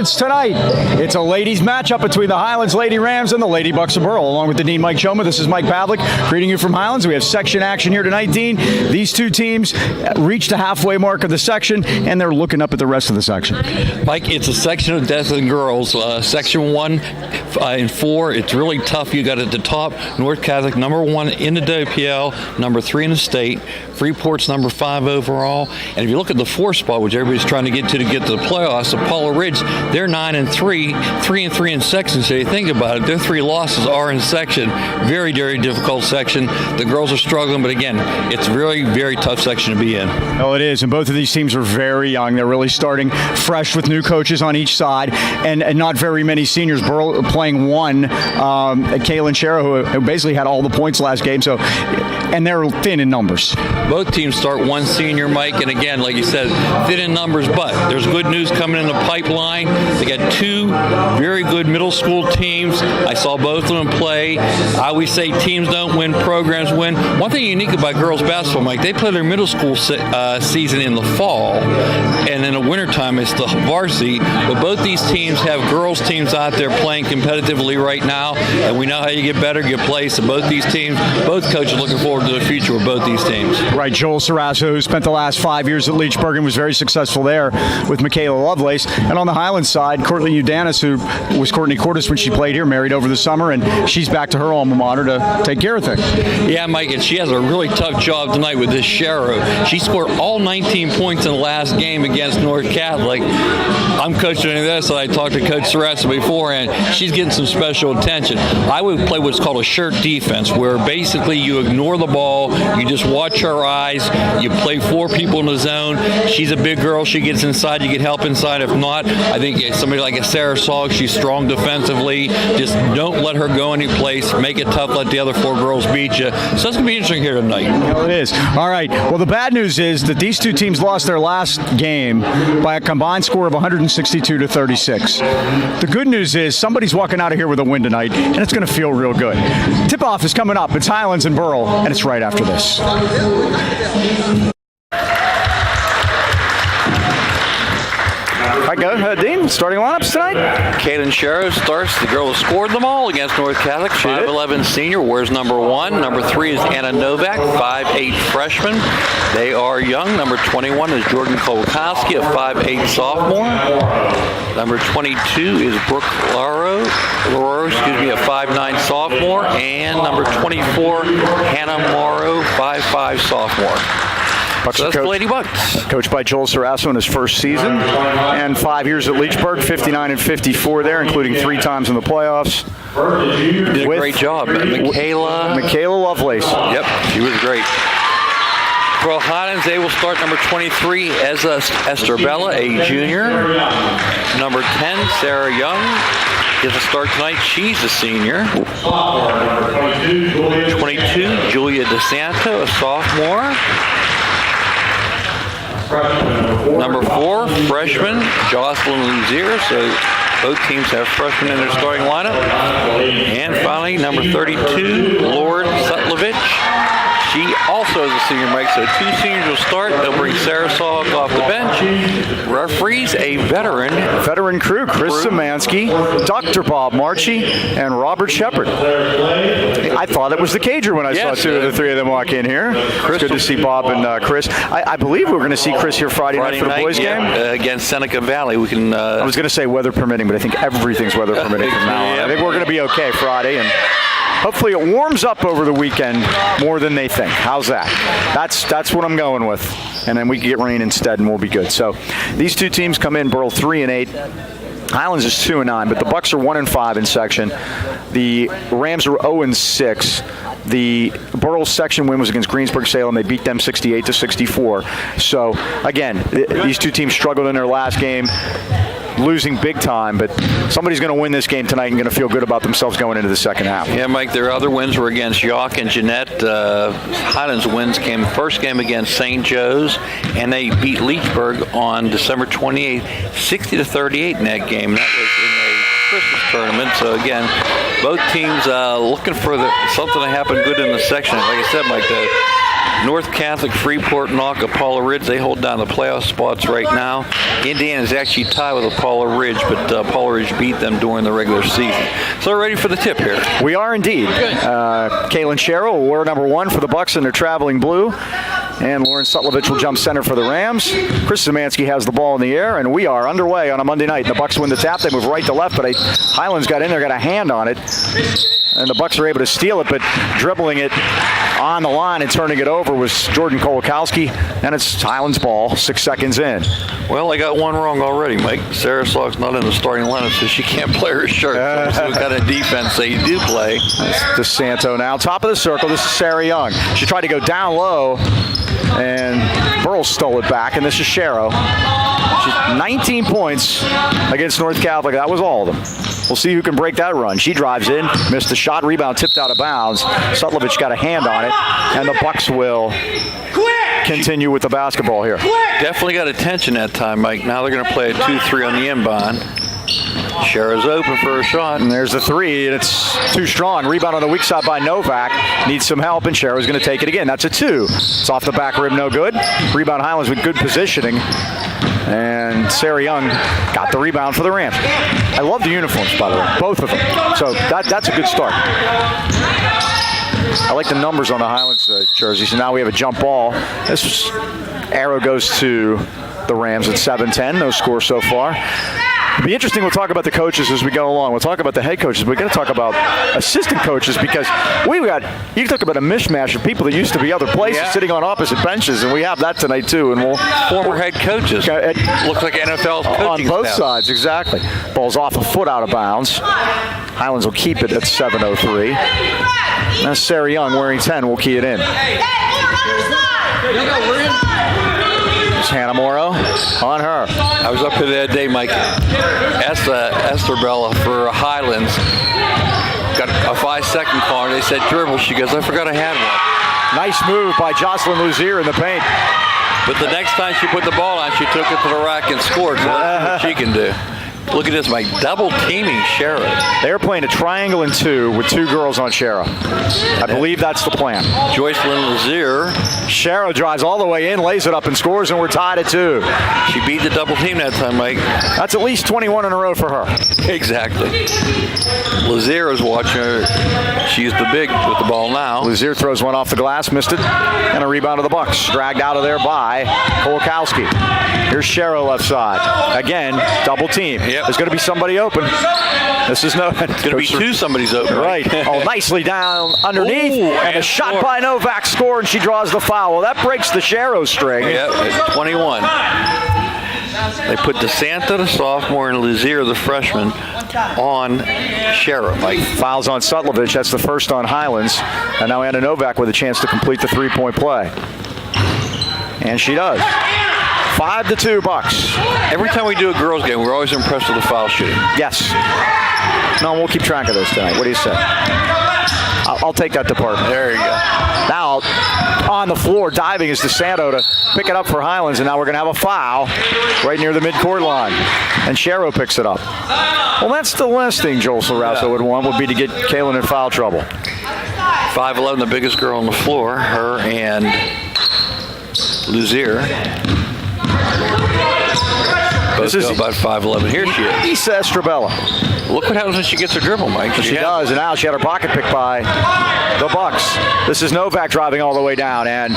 Highlands tonight. It's a ladies matchup between the Highlands Lady Rams and the Lady Bucks of Burrell. Along with the Dean Mike Choma, this is Mike Pavlik greeting you from Highlands. We have section action here tonight, Dean. These two teams reached the halfway mark of the section, and they're looking up at the rest of the section. Mike, it's a section of death and girls. Section 1 and 4, it's really tough. You got at the top, North Catholic, number 1 in the WPL, number 3 in the state. Freeport's number 5 overall. And if you look at the 4 spot, which everybody's trying to get to the playoffs, Apollo Ridge, they're 9-3, 3-3 in section. So you think about it, their 3 losses are in section. Very, very difficult section. The girls are struggling, but again, it's very, very tough section to be in. Oh, it is. And both of these teams are very young. They're really starting fresh with new coaches on each side, and not very many seniors. Burrell playing one, Kaylin Sherrow, who basically had all the points last game. So, and they're thin in numbers. Both teams start one senior, Mike, and again, like you said, thin in numbers, but there's good news coming in the pipeline. They got 2 very good middle school teams. I saw both of them play. I always say teams don't win, programs win. One thing unique about girls basketball, Mike, they play their middle school season in the fall, and in the wintertime it's the varsity. But both these teams have girls teams out there playing competitively right now, and we know how you get better, get placed. So both these teams, both coaches looking forward to the future with both these teams. Right, Joel Sarasso, who spent the last 5 years at Leechburg and was very successful there with Michaela Lovelace. And on the Highlands side, Courtney Udanis, who was Courtney Cordes when she played here, married over the summer, and she's back to her alma mater to take care of things. Yeah, Mike, and she has a really tough job tonight with this Sherrow. She scored all 19 points in the last game against North Catholic. I'm coaching this, and I talked to Coach Sarasso before, and she's getting some special attention. I would play what's called a shirt defense, where basically you ignore the ball, you just watch her eyes, you play 4 people in the zone. She's a big girl, she gets inside, you get help inside. If not, I think somebody like a Sarah Salk, she's strong defensively. Just don't let her go any place, make it tough, let the other 4 girls beat you. So it's going to be interesting here tonight. Well, it is. All right. Well, the bad news is that these 2 teams lost their last game by a combined score of 162-36. The good news is somebody's walking out of here with a win tonight, and it's going to feel real good. Tip-off is coming up. It's Highlands and Burrell, and it's right after this. All right, go ahead, Dean. Starting lineups tonight. Kaylin Sherrow starts. The girl who scored them all against North Catholic. 5'11" senior, wears number 1. Number 3 is Anna Novak, 5'8" freshman. They are young. Number 21 is Jordan Kolkowski, a 5'8" sophomore. Number 22 is Brooke Laro, a 5'9" sophomore. And number 24, Hannah Morrow, 5'5" sophomore. So that's the Lady Bucks. Coached by Joel Sarasso in his first season, and 5 years at Leechburg, 59-54 there, including 3 times in the playoffs. Did a great job. Michaela Lovelace. Yep, she was great. For Highlands, they will start number 23, Esther Bella, a junior. Number 10, Sarah Young, gets a start tonight. She's a senior. 22, Julia DeSanto, a sophomore. Number 4, freshman, Jocelyn Luzier. So both teams have freshmen in their starting lineup. And finally, number 32, Lauren Sutlovich. She also is a senior, Mike, so 2 seniors will start. They'll bring Sarah Salk off the bench. Referees, a veteran crew, Chris Szymanski, Dr. Bob Marchie, and Robert Shepard. I thought it was the Cager when I saw 2 of the 3 of them walk in here. It's good to see Bob and Chris. I believe we're going to see Chris here Friday night for the boys' game. Against Seneca Valley. We can. I was going to say weather permitting, but I think everything's weather permitting from now on. I think we're going to be okay Friday, and hopefully it warms up over the weekend more than they think. How's that? That's what I'm going with. And then we can get rain instead and we'll be good. So these 2 teams come in, Burrell 3-8. Highlands is 2-9, but the Bucks are 1-5 in section. The Rams are 0-6. The Burrell section win was against Greensburg-Salem. They beat them 68-64. So again, these 2 teams struggled in their last game, losing big time, but somebody's going to win this game tonight and going to feel good about themselves going into the second half. Yeah, Mike, their other wins were against York and Jeanette. Highlands wins came first game against St. Joe's, and they beat Leechburg on December 28th, 60-38 in that game. That was in a Christmas tournament. So again, Both teams looking for something to happen good in the section. Like I said, Mike, the North Catholic, Freeport, Knock, Apollo Ridge, they hold down the playoff spots right now. Indiana is actually tied with Apollo Ridge, but Apollo Ridge beat them during the regular season. So we're ready for the tip here. We are indeed. Kaylin Sherrill will wear number 1 for the Bucks in their traveling blue. And Lauren Sutlovich will jump center for the Rams. Chris Szymanski has the ball in the air, and we are underway on a Monday night. The Bucks win the tap. They move right to left, but Highlands got in there, got a hand on it. And the Bucks are able to steal it, but dribbling it on the line and turning it over was Jordan Kolakowski, and it's Highlands ball, 6 seconds in. Well, I got one wrong already, Mike. Sarah Salk's not in the starting lineup, so she can't play her shirt. So we've got a defense they do play. DeSanto now, top of the circle. This is Sarah Young. She tried to go down low, and Burrell stole it back, and this is Sherrill. She's 19 points against North Catholic. That was all of them. We'll see who can break that run. She drives in, missed the shot, rebound tipped out of bounds. Sutlovich got a hand on it, and the Bucks will continue with the basketball here. Definitely got attention that time, Mike. Now they're going to play a 2-3 on the inbound. Shara's open for a shot. And there's the 3, and it's too strong. Rebound on the weak side by Novak. Needs some help, and Shara's going to take it again. That's a 2. It's off the back rim, no good. Rebound Highlands with good positioning. And Sarah Young got the rebound for the Rams. I love the uniforms, by the way, both of them. So that's a good start. I like the numbers on the Highlands jerseys. So now we have a jump ball. This arrow goes to the Rams at 7-10. No score so far. It'll be interesting. We'll talk about the coaches as we go along. We'll talk about the head coaches. We've got to talk about assistant coaches because you talk about a mishmash of people that used to be other places sitting on opposite benches, and we have that tonight too. And former head coaches. Looks like NFL coaching on both staff. sides, exactly. Ball's off a foot out of bounds. Highlands will keep it at 7:03. Now Sarah Young wearing 10 will key it in. Hannah Morrow on her. I was up here the other day, Mike. Esther Bella for Highlands got a 5-second call. They said dribble. She goes, I forgot I had one. Nice move by Jocelyn Luzier in the paint. But the next time she put the ball on, she took it to the rack and scored. So that's what she can do. Look at this, Mike. Double teaming Shara. They're playing a triangle and 2 with 2 girls on Shara. I believe that's the plan. Joycelyn Lazier. Shara drives all the way in, lays it up and scores, and we're tied at 2. She beat the double team that time, Mike. That's at least 21 in a row for her. Exactly. Lazier is watching her. She's the big with the ball now. Lazier throws one off the glass, missed it, and a rebound of the Bucks. Dragged out of there by Kolakowski. Here's Shara left side. Again, double team. Yep. There's going to be somebody open. This is It's going to be 2 somebody's open. Right. Oh, nicely down underneath. And a shot by Novak, score, and she draws the foul. Well, that breaks the Sharo string. Yep, it's 21. They put DeSanta, the sophomore, and Lazier, the freshman, on Shara, Mike. Fouls on Sutlovich. That's the first on Highlands. And now Anna Novak with a chance to complete the 3-point play. And she does. 5-2 Bucks. Every time we do a girls game, we're always impressed with the foul shooting. Yes. No, we'll keep track of those tonight. What do you say? I'll take that department. There you go. Now, on the floor, diving is DeSanto to pick it up for Highlands, and now we're going to have a foul right near the midcourt line. And Sharo picks it up. Well, that's the last thing Joel Sarasso would want, would be to get Kaylin in foul trouble. 5'11", the biggest girl on the floor, her and Lazier. Both go about 5'11". Here she is. Issa Estrabella. Look what happens when she gets her dribble, Mike. She does, and now she had her pocket picked by the Bucks. This is Novak driving all the way down and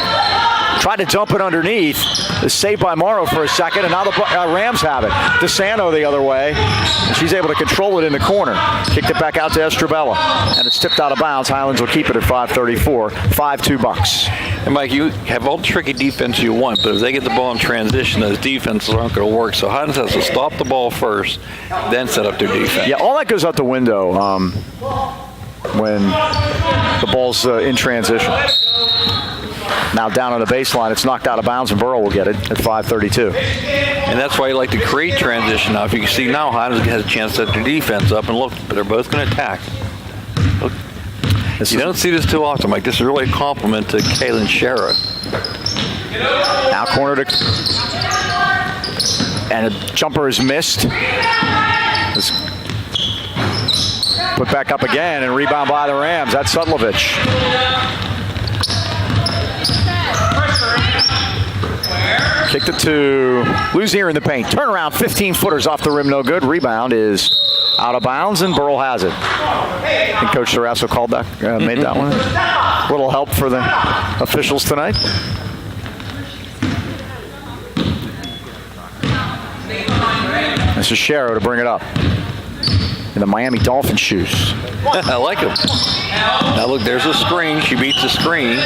tried to dump it underneath. It's saved by Morrow for a second, and now the Rams have it. DeSanto the other way. And she's able to control it in the corner. Kicked it back out to Estrabella, and it's tipped out of bounds. Highlands will keep it at 5:34. 5-2 Bucks. And Mike, you have all the tricky defense you want, but if they get the ball in transition, those defenses aren't going to work. So Highlands has to stop the ball first, then set up their defense. Yeah, all that goes out the window when the ball's in transition. Now down on the baseline, it's knocked out of bounds, and Burrell will get it at 5:32. And that's why you like to create transition. Now, if you can see now, Highlands has a chance to set their defense up, and look, but they're both going to attack. Look, you don't see this too often, Mike. This is really a compliment to Kaylin Shara. Now corner to, and a jumper is missed. Put back up again and rebound by the Rams. That's Sutlovich. Kicked it to Luzier in the paint. Turnaround, 15-footers off the rim, no good. Rebound is out of bounds, and Burrell has it. I think Coach Sarasso called that, made that one. A little help for the officials tonight. This is Sherrow to bring it up. In the Miami Dolphin shoes. I like him. Now look, there's a screen. She beats the screen.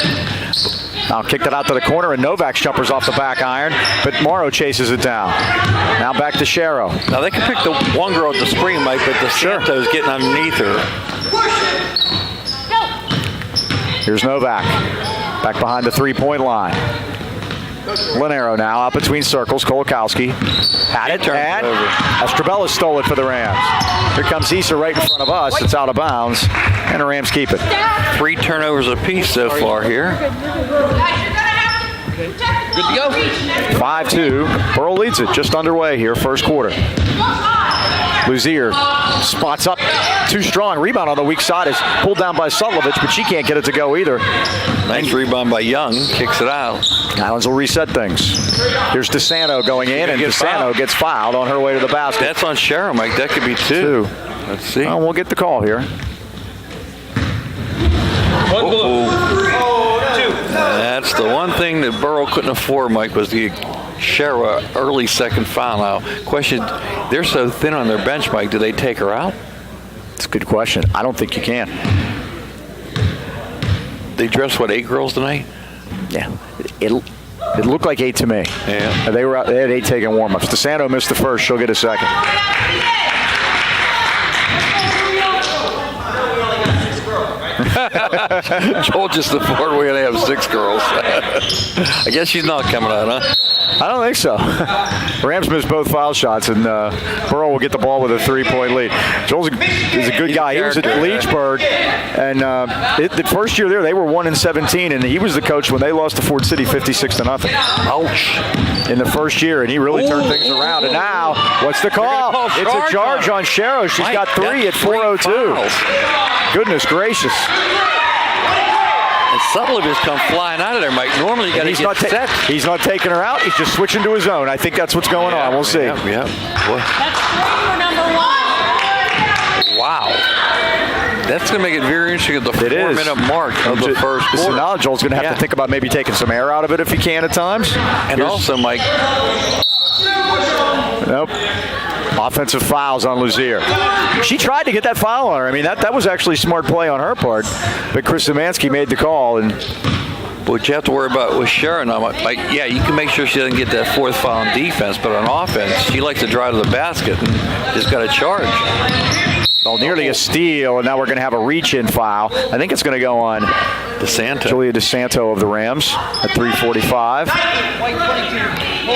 Now kicked it out to the corner, and Novak's jumpers off the back iron, but Morrow chases it down. Now back to Sherrow. Now they can pick the one girl at the screen, Mike, but the Santo's getting underneath her. Here's Novak. Back behind the three-point line. Linero now out between circles. Kolakowski had it, and Estrabella stole it for the Rams. Here comes Issa right in front of us. It's out of bounds, and the Rams keep it. 3 turnovers apiece so far here. Good to go. 5-2. Burrell leads it. Just underway here, first quarter. Luzier spots up too strong. Rebound on the weak side is pulled down by Sutlovich, but she can't get it to go either. Nice rebound by Young. Kicks it out. Highlands will reset things. Here's DeSanto going in, and DeSanto gets fouled on her way to the basket. That's on Sherrow, Mike. That could be 2. Let's see. Well, we'll get the call here. That's the one thing that Burrell couldn't afford, Mike, was the Sherrow early second foul. Now, question, they're so thin on their bench, Mike, do they take her out? It's a good question. I don't think you can. They dressed, 8 girls tonight? Yeah. It looked like 8 to me. Yeah. They had 8 taking warm-ups. DeSanto missed the first. She'll get a second. Joel just afforded we're going to have 6 girls. I guess she's not coming out, huh? I don't think so. Rams missed both foul shots, and Burrell will get the ball with a 3-point lead. Joel is a good guy. He was at Leechburg, and the first year there, they were 1-17, and he was the coach when they lost to Ford City 56-0. Ouch. In the first year, and he really turned things around. And now, what's the call? It's a charge on Sherrow. She's got 3 at 4:02. Goodness gracious. And Sutlovich come flying out of there, Mike. Normally you got to get set. He's not taking her out. He's just switching to his own. I think that's what's going on. We'll see. Yeah. Number 1. Wow. That's going to make it very interesting at the 4-minute mark of the first quarter. So now Joel's going to have to think about maybe taking some air out of it if he can at times. And also, Mike. Nope. Offensive fouls on Luzier. She tried to get that foul on her. I mean, that was actually a smart play on her part. But Chris Zemansky made the call. And what you have to worry about with Sharon, like, yeah, you can make sure she doesn't get that 4th foul on defense, but on offense, she likes to drive to the basket and just got to charge. Well, nearly a steal, and now we're going to have a reach-in foul. I think it's going to go on DeSanto. Julia DeSanto of the Rams at 3:45.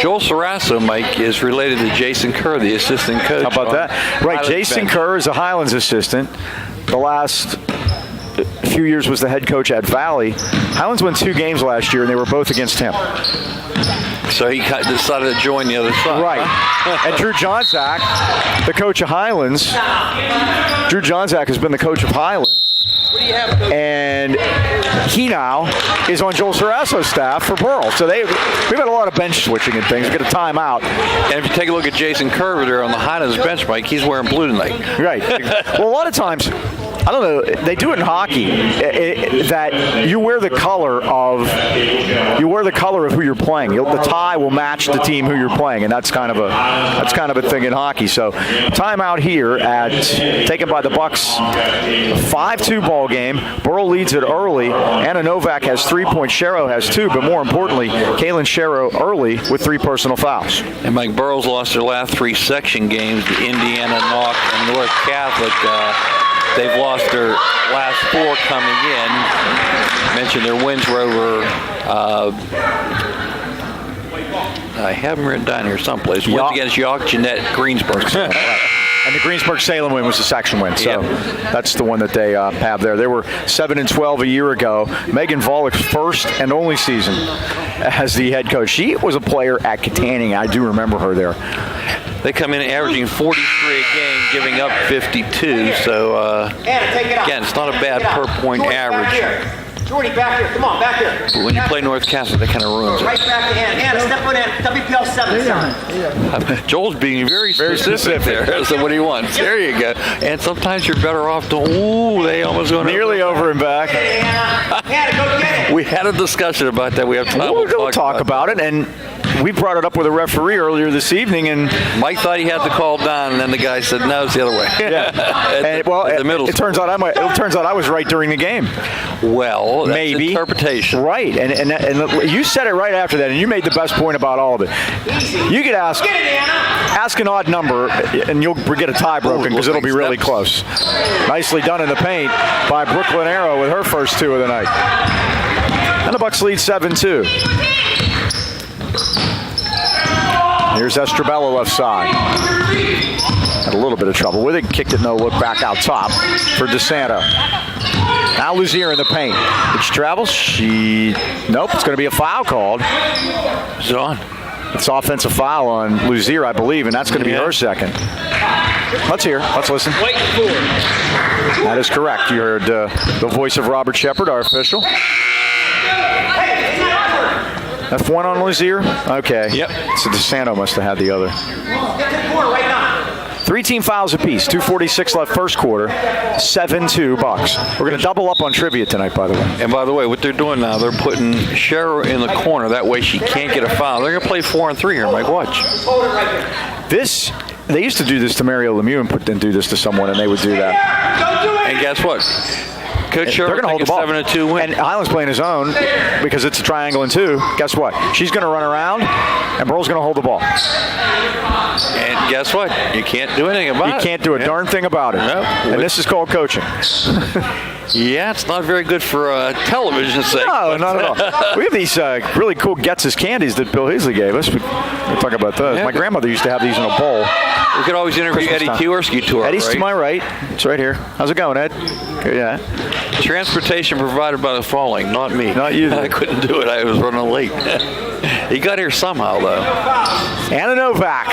Joel Sarasso, Mike, is related to Jason Kerr, the assistant coach. How about that? Right, Jason Kerr is a Highlands assistant. The last few years was the head coach at Valley. Highlands won 2 games last year, and they were both against him. So he decided to join the other side. Right. Huh? And Drew Johnzak, the coach of Highlands. Drew Johnzak has been the coach of Highlands. And he now is on Joel Sarasso's staff for Burrell. So we've had a lot of bench switching and things. We get a timeout. And if you take a look at Jason Kerr there on the Highlands bench, Mike, he's wearing blue tonight. Right. Well, a lot of times, I don't know, they do it in hockey, that you wear the color of who you're playing. The tie will match the team who you're playing, and that's kind of a thing in hockey. So timeout here taken by the Bucks. 5-2 ball game. Burrell leads it early. Anna Novak has 3 points. Sherrow has 2, but more importantly, Kaylin Sherrow early with 3 personal fouls. And Mike, Burrell's lost their last 3 section games to Indiana, Knock, and North Catholic. They've lost their last 4 coming in. Mentioned their wins were over, I have them written down here someplace. Wins against York, Jeanette, Greensburg. And the Greensburg-Salem win was the section win, so that's the one that they have there. They were 7-12 a year ago. Megan Volek's first and only season as the head coach. She was a player at Katanning. I do remember her there. They come in averaging 43 a game, giving up 52. So, again, it's not a bad per-point average. Jordy, back here. Come on, back here. But when you play North Castle, that kind of ruins it. Right back to Anna. Anna, step on in. WPL 7. Joel's being very specific there. So what do you want? There you go. And sometimes you're better off to, they almost going Nearly over and back. Anna, go get it. We had a discussion about that. We have time. We'll talk about it. And we brought it up with a referee earlier this evening, and Mike thought he had the call down, and then the guy said, no, it's the other way. Yeah. It turns out I was right during the game. Well, that's maybe interpretation. Right, and you said it right after that, and you made the best point about all of it. You could ask an odd number, and you'll get a tie broken because it'll be really close. Nicely done in the paint by Brooklyn Arrow with her first 2 of the night. And the Bucks lead 7-2. Here's Estrabella left side. Had a little bit of trouble with it. Kicked it no look back out top for DeSanto. Now Luzier in the paint. Did she travel? Nope, it's going to be a foul called. It's on. It's offensive foul on Luzier, I believe, and that's going to be her second. Let's hear. Let's listen. Wait for it. That is correct. You heard the voice of Robert Shepard, our official. F1 on Luzier? Okay. Yep. So DeSanto must have had the other. Get to the corner right now. 3 team fouls apiece. 2:46 left first quarter. 7-2 Bucks. We're going to double up on trivia tonight, by the way. And by the way, what they're doing now, they're putting Cheryl in the corner. That way she can't get a foul. They're going to play 4-on-3 here, Mike. Watch. Hold it right there. They used to do this to Mario Lemieux and do this to someone, and they would do that. Don't do it. And guess what? Coach Cheryl They're going to hold the ball. 7-2 win. And Highlands playing his own because it's a triangle and 2. Guess what? She's going to run around, and Burrell's going to hold the ball. And guess what? You can't do anything about it. You can't do a darn thing about it. No. And this is called coaching. Yeah, it's not very good for television's sake. No, not at all. We have these really cool Getz's candies that Bill Heasley gave us. We'll talk about those. Yeah. My grandmother used to have these in a bowl. We could always interview Christmas Eddie time. Keworski to our Eddie's right. to my right. It's right here. How's it going, Ed? Good, yeah. Transportation provided by the falling, not me. Not you. I couldn't do it. I was running late. He got here somehow, though. Anna Novak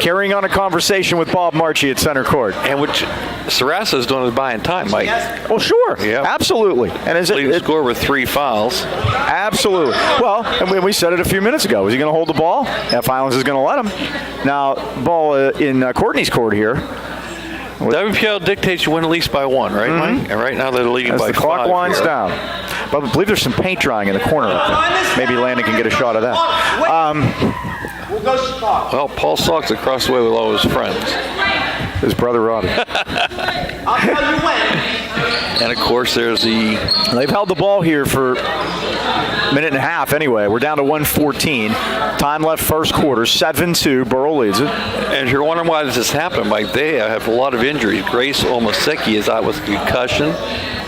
carrying on a conversation with Bob Marchie at center court. And what Sarasa is doing is buying time, Mike. Well, sure. Yeah. Absolutely. And is Leading it score with 3 fouls. absolutely. Well, and we said it a few minutes ago. Is he going to hold the ball? F. Highlands is going to let him. Now, ball in Courtney's court here. WPL dictates you win at least by 1, right, Mike? And right now they're leading As by the clock 5 winds here. down. But I believe there's some paint drying in the corner up there. Maybe Landon can get a shot of that. We'll go Chicago. Well, Paul Salk's across the way with all his friends. His brother Robbie. I'll tell you when. And, of course, there's the... They've held the ball here for a minute and a half anyway. We're down to 1:14. Time left first quarter. 7-2. Burrell leads it. And if you're wondering why this has happened, Mike, they have a lot of injuries. Grace Omaseki is out with concussion.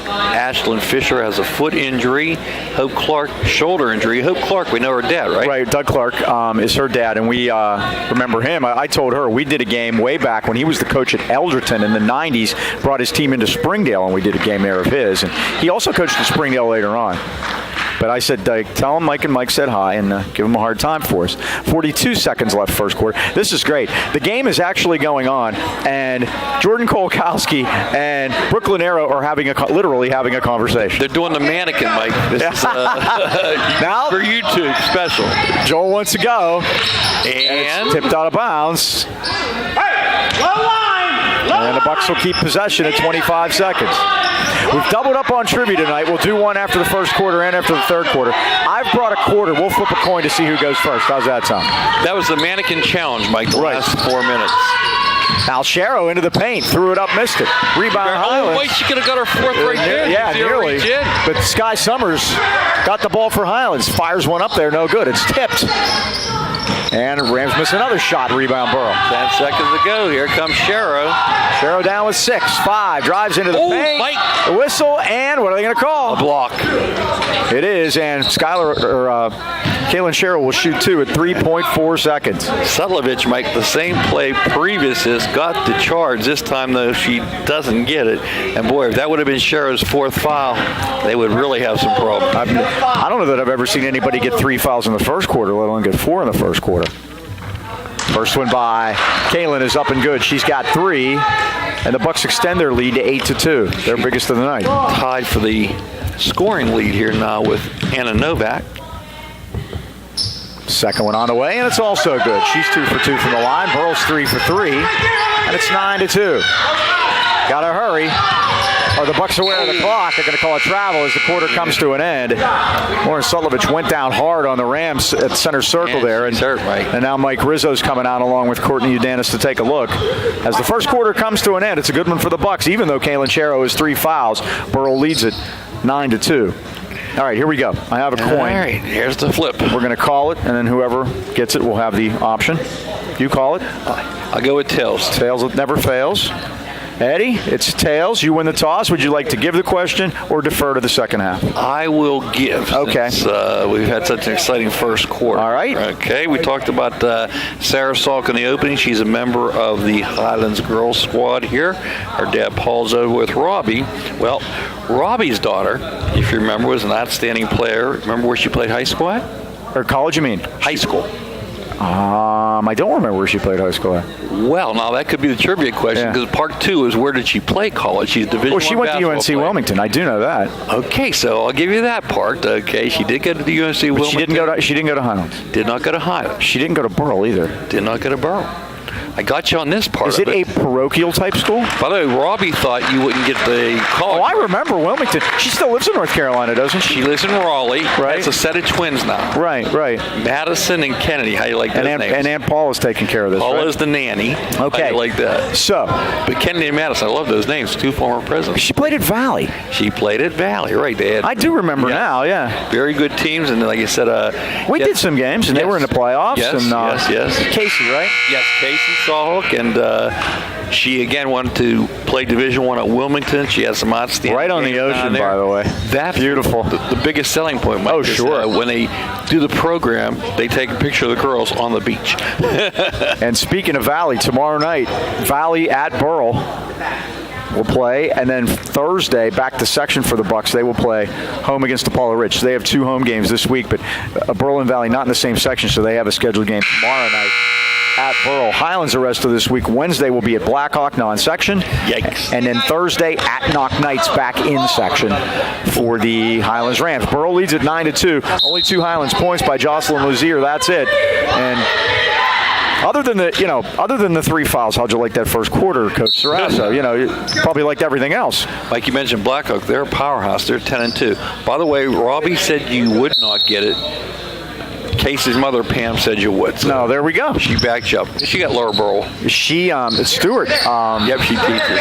Ashlyn Fisher has a foot injury. Hope Clark, shoulder injury. Hope Clark, we know her dad, right? Right, Doug Clark is her dad, and we remember him. I told her we did a game way back when he was the coach at Eldgerton in the 90s, brought his team into Springdale, and we did a game there of his. And he also coached at Springdale later on. But I said, tell him Mike and Mike said hi and give him a hard time for us. 42 seconds left first quarter. This is great. The game is actually going on, and Jordan Kolkowski and Brooklyn Arrow are literally having a conversation. They're doing the mannequin, Mike. This is Now, for YouTube special. Joel wants to go. And It's tipped out of bounds. Hey, low line. Low And the Bucks will keep possession at 25 seconds. We've doubled up on trivia tonight. We'll do one after the first quarter and after the third quarter. I've brought a quarter. We'll flip a coin to see who goes first. How's that sound? that was the mannequin challenge, Mike, the last 4 minutes. Alshero into the paint. Threw it up, missed it. Rebound Oh, Highlands. wait, she could have got her 4th right there. Yeah, Zero nearly. reach in. But Sky Summers got the ball for Highlands. Fires one up there. No good. It's tipped. And Rams miss another shot. Rebound Burrell. 10 seconds to go. Here comes Shero. Shero down with 6-5. Drives into the Oh, paint. Mike. The whistle, and what are they going to call? A block. It is, and Kaylin Sherrill will shoot 2 at 3.4 seconds. Sutlovich, Mike, the same play previous has got the charge. This time, though, she doesn't get it. And, boy, if that would have been Sherrill's 4th foul, they would really have some problems. I don't know that I've ever seen anybody get 3 fouls in the first quarter, let alone get 4 in the first quarter. First one by Kaylin is up and good. She's got 3, and the Bucks extend their lead to 8-2. Their biggest of the night. Tied for the scoring lead here now with Anna Novak. Second one on the way, and it's also good. She's 2 for 2 from the line. Burrell's 3 for 3, and it's 9-2. Gotta hurry. Are the Bucks aware of the clock? They're going to call a travel as the quarter comes to an end. Lauren Sutlovich went down hard on the Rams at center circle there. And now Mike Rizzo's coming out along with Courtney Udanis to take a look. As the first quarter comes to an end, it's a good one for the Bucks, even though Kaylin Chero has 3 fouls. Burrell leads it 9-2. All right, here we go. I have a coin. All right, here's the flip. We're going to call it, and then whoever gets it will have the option. You call it. I'll go with tails. Tails never fails. Eddie, it's tails. You win the toss. Would you like to give the question or defer to the second half? I will give. Okay. Since, we've had such an exciting first quarter. All right. Okay, we talked about Sarah Salk in the opening. She's a member of the Highlands girls squad here. Her dad Paul's over with Robbie. Well, Robbie's daughter, if you remember, was an outstanding player. Remember where she played high school at? Or college, you mean? High school. I don't remember where she played high school at. Well, now that could be the trivia question because part 2 is where did she play college? She's Division Well, she went to UNC Wilmington. I do know that. Okay, so I'll give you that part. Okay, she did go to the UNC Wilmington. She didn't go to Highlands. Did not go to Highlands. She didn't go to Burrell either. Did not go to Burrell. I got you on this part. Is it a parochial type school? By the way, Robbie thought you wouldn't get the call. Oh, I remember Wilmington. She still lives in North Carolina, doesn't she? She lives in Raleigh. Right. It's a set of twins now. Right. Madison and Kennedy. How you like those names? And Aunt Paul is taking care of this, Paula's the nanny. Okay. How you like that? So. But Kennedy and Madison, I love those names. 2 former presidents. She played at Valley. She played at Valley, right, Dad? I do remember now, yeah. Very good teams, and like I said, we did some games, and they were in the playoffs. Yes, and, yes. Casey, right? Yes, Casey Sawhook, and she again wanted to play Division I at Wilmington. She has some outstanding right on the ocean, by the way. That's beautiful. The biggest selling point, Mike. Oh, sure. When they do the program, they take a picture of the girls on the beach. And speaking of Valley, tomorrow night, Valley at Burrell will play, and then Thursday back to section for the Bucks. They will play home against DePaula Ridge. So they have 2 home games this week, but Burrell and Valley not in the same section, so they have a scheduled game tomorrow night at Burrell. Highlands the rest of this week. Wednesday will be at Blackhawk non-section. Yikes. And then Thursday at Knock Knights back in section for the Highlands Rams. Burrell leads at 9-2. Only 2 Highlands points by Jocelyn Lazier. That's it. And other than the 3 fouls, how'd you like that first quarter, Coach Serrasso? You probably liked everything else. Like you mentioned, Blackhawk, they're a powerhouse. They're 10-2. By the way, Robbie said you would not get it. Casey's mother, Pam, said you would. So no, there we go. She backed you up. She got Lower Burrell. She, Stewart. Yep, she teaches.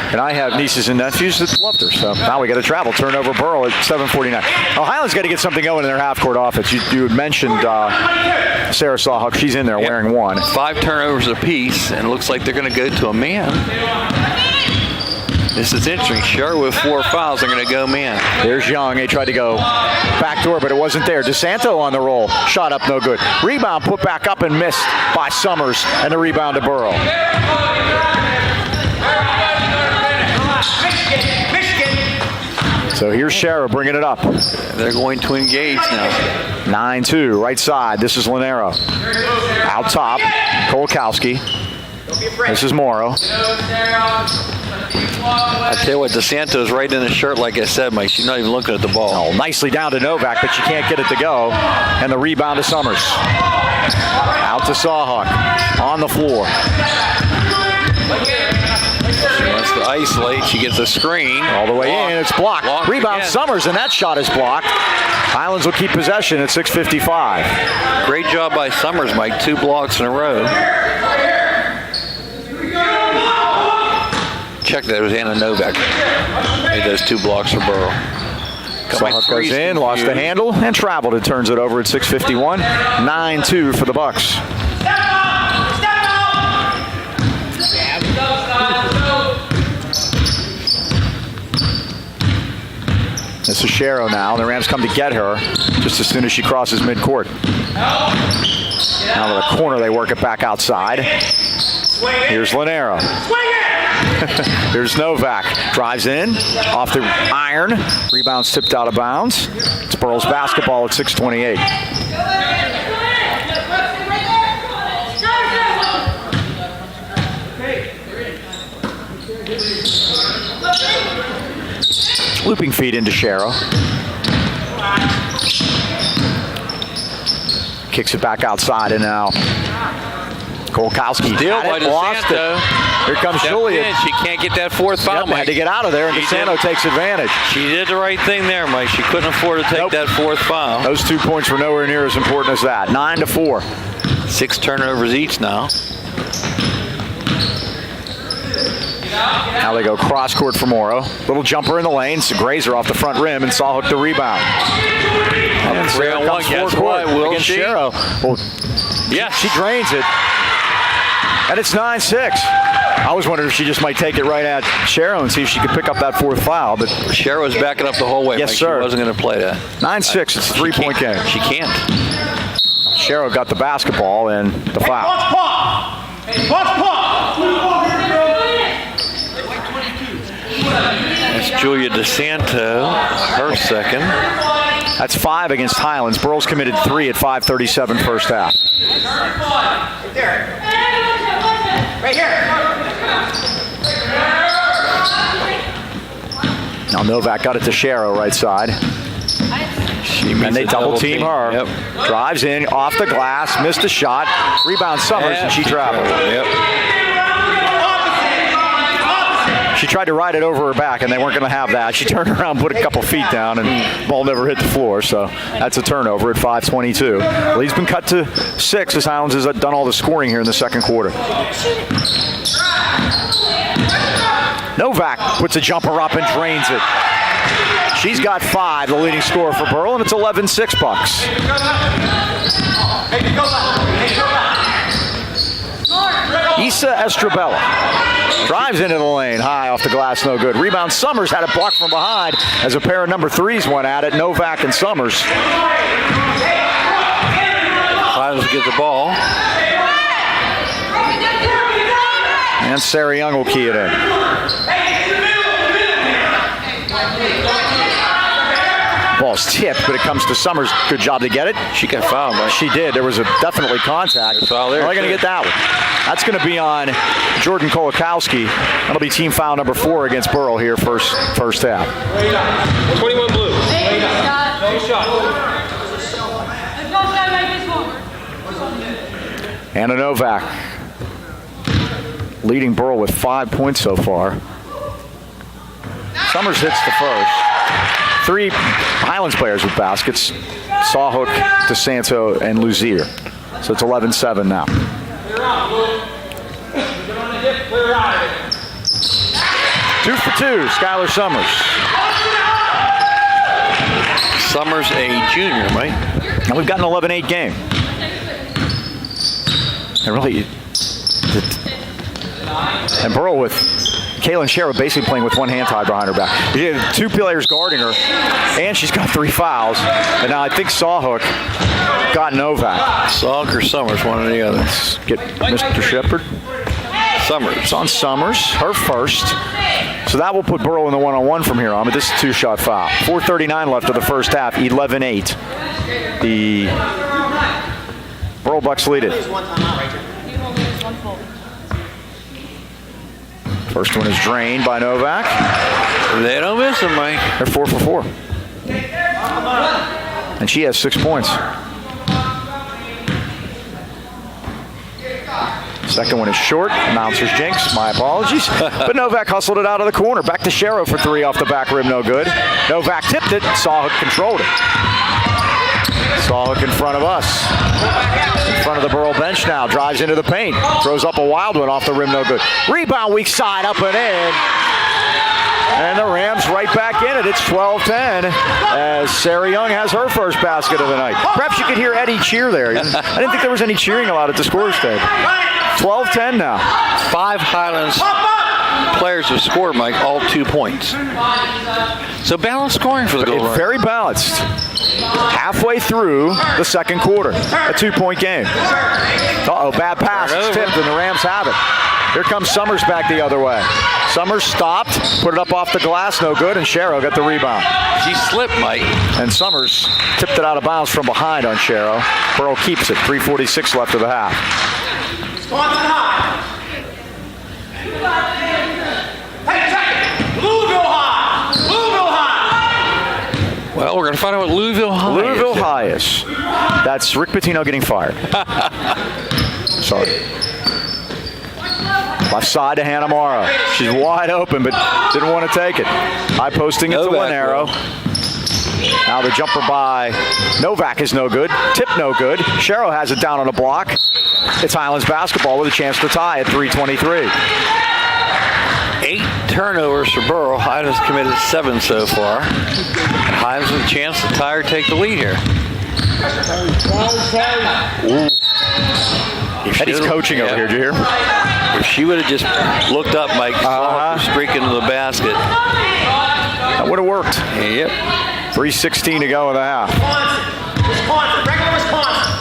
And I have nieces and nephews that loved her. So now we got to travel. Turnover Burrell at 7:49. Well, Highlands got to get something going in their half-court offense. You had mentioned Sarah Sawhawk. She's in there wearing 1. 5 turnovers apiece, and it looks like they're going to go to a man. This is interesting. Sure, with 4 fouls, they're going to go man. There's Young. They tried to go backdoor, but it wasn't there. DeSanto on the roll. Shot up, no good. Rebound put back up and missed by Summers, and the rebound to Burrell. So here's Shara bringing it up. They're going to engage now. 9-2, right side. This is Linero. Out top, Kolakowski. This is Morrow. I tell you what, DeSanto's right in the shirt, like I said, Mike. She's not even looking at the ball. Oh, nicely down to Novak, but she can't get it to go. And the rebound to Summers. Out to Sawhawk. On the floor. She wants to isolate. She gets a screen. All the way in. It's blocked. Rebound again. Summers, and that shot is blocked. Highlands will keep possession at 6:55. Great job by Summers, Mike. 2 blocks in a row. Check that. It was Anna Novak. Made those 2 blocks for Burrell. Sawhawk goes in, lost the handle, and traveled. It turns it over at 6:51. 9-2 for the Bucks. This is Shero now, and the Rams come to get her just as soon as she crosses midcourt. Now to the corner, they work it back outside. Here's Linero. Here's Novak. Drives in, off the iron. Rebounds tipped out of bounds. It's Burrell's basketball at 6:28. Looping feed into Sharrow. Kicks it back outside, and now Kolakowski Deal had by it, lost it. DeSanto. Here comes Stepped Julia. in. She can't get that fourth foul, Yep, Mike. had to get out of there, and She DeSanto did. takes advantage. She did the right thing there, Mike. She couldn't afford to take Nope. that fourth foul. Those 2 points were nowhere near as important as that. 9-4. 6 turnovers each now. Now they go cross court for Morrow. Little jumper in the lane. So Grazer off the front rim, and Sawhook the rebound. And Three on one. Guess what? Will against she? Sharrow. Well, Yes. she drains it. And it's 9-6. I was wondering if she just might take it right at Sharrow and see if she could pick up that fourth foul. But Sharrow was backing up the whole way. Yes, Mike. sir. She wasn't going to play that. 9-6. It's a three-point game. She can't. Sharrow got the basketball and the foul. That's Julia DeSanto, her second. That's 5 against Highlands. Burrell's committed 3 at 5:37 first half. Right here. Now Novak got it to Sharrow right side. And they double team her. Yep. Drives in, off the glass, missed the shot. Rebound Summers, and she traveled. Yep. She tried to ride it over her back, and they weren't going to have that. She turned around, put a couple feet down, and ball never hit the floor. So that's a turnover at 5:22. Lead's been cut to 6 as Highlands has done all the scoring here in the second quarter. Novak puts a jumper up and drains it. She's got 5, the leading scorer for Burrell, and it's 11-6 Bucks. Issa Estrabella drives into the lane, high off the glass, no good. Rebound Summers had it blocked from behind as a pair of number 3s went at it, Novak and Summers. Highlands get the ball. And Sarah Young will key it in. Ball's tipped, but it comes to Summers. Good job to get it. She got fouled, Mike. She did. There was definitely contact. Good foul there, They're going to too. get that one. That's going to be on Jordan Kolakowski. That'll be team foul number 4 against Burrell here first half. 21 blue. Anna Novak leading Burrell with 5 points so far. Summers hits the first. 3 Highlands players with baskets. Sawhook, DeSanto, and Luzier. So it's 11-7 now. 2 for 2, Skylar Summers. Summers, a junior, Mike. And we've got an 11-8 game. And really, and Burrell with Kaylin Sharrow basically playing with one hand tied behind her back. She had 2 players guarding her, and she's got 3 fouls. And now I think Sawhook got Novak. Sawhook or Summers, one or the other. Let's get Mr. Shepard. Summers. It's on Summers, her first. So that will put Burrell in the one-on-one from here on, but this is a 2-shot foul. 4:39 left of the first half, 11-8. The Burrell Bucks lead it. First one is drained by Novak. They don't miss him, Mike. They're 4 for 4. And she has 6 points. Second one is short. Announcers jinx. My apologies. But Novak hustled it out of the corner. Back to Sharrow for 3 off the back rim. No good. Novak tipped it. Sawhook controlled it. Sawhook in front of us. In front of the Burrell bench now. Drives into the paint. Throws up a wild one off the rim. No good. Rebound weak side up and in. And the Rams right back in it. It's 12-10 as Sarah Young has her first basket of the night. Perhaps you could hear Eddie cheer there. I didn't think there was any cheering allowed at the scorer's table. 12-10 now. 5 Highlands players have scored, Mike, all 2 points. So balanced scoring for the Gold Rush. Very balanced. Halfway through the second quarter. A 2-point game. Uh-oh, bad pass. It's tipped, and the Rams have it. Here comes Summers back the other way. Summers stopped, put it up off the glass, no good, and Sharrow got the rebound. She slipped, Mike. And Summers tipped it out of bounds from behind on Sharrow. Burrell keeps it, 3:46 left of the half. Hey, check it. Blue go high. Blue go high. Well, we're going to find out what Louisville High Louisville is. High is. That's Rick Pitino getting fired. Sorry. Left side to Hannah Morrow. She's wide open, but didn't want to take it. High posting it to Lanero. Now the jumper by Novak is no good. Tip no good. Sharrow has it down on a block. It's Highlands basketball with a chance to tie at 3:23. 8 turnovers for Burrell. Highlands committed 7 so far. Highlands with a chance to tie or take the lead here. Ooh. Eddie's coaching over here, did you hear? If she would have just looked up, Mike, saw her streak into the basket. That would have worked. Yep. 3:16 to go in the half. Wisconsin, regular Wisconsin.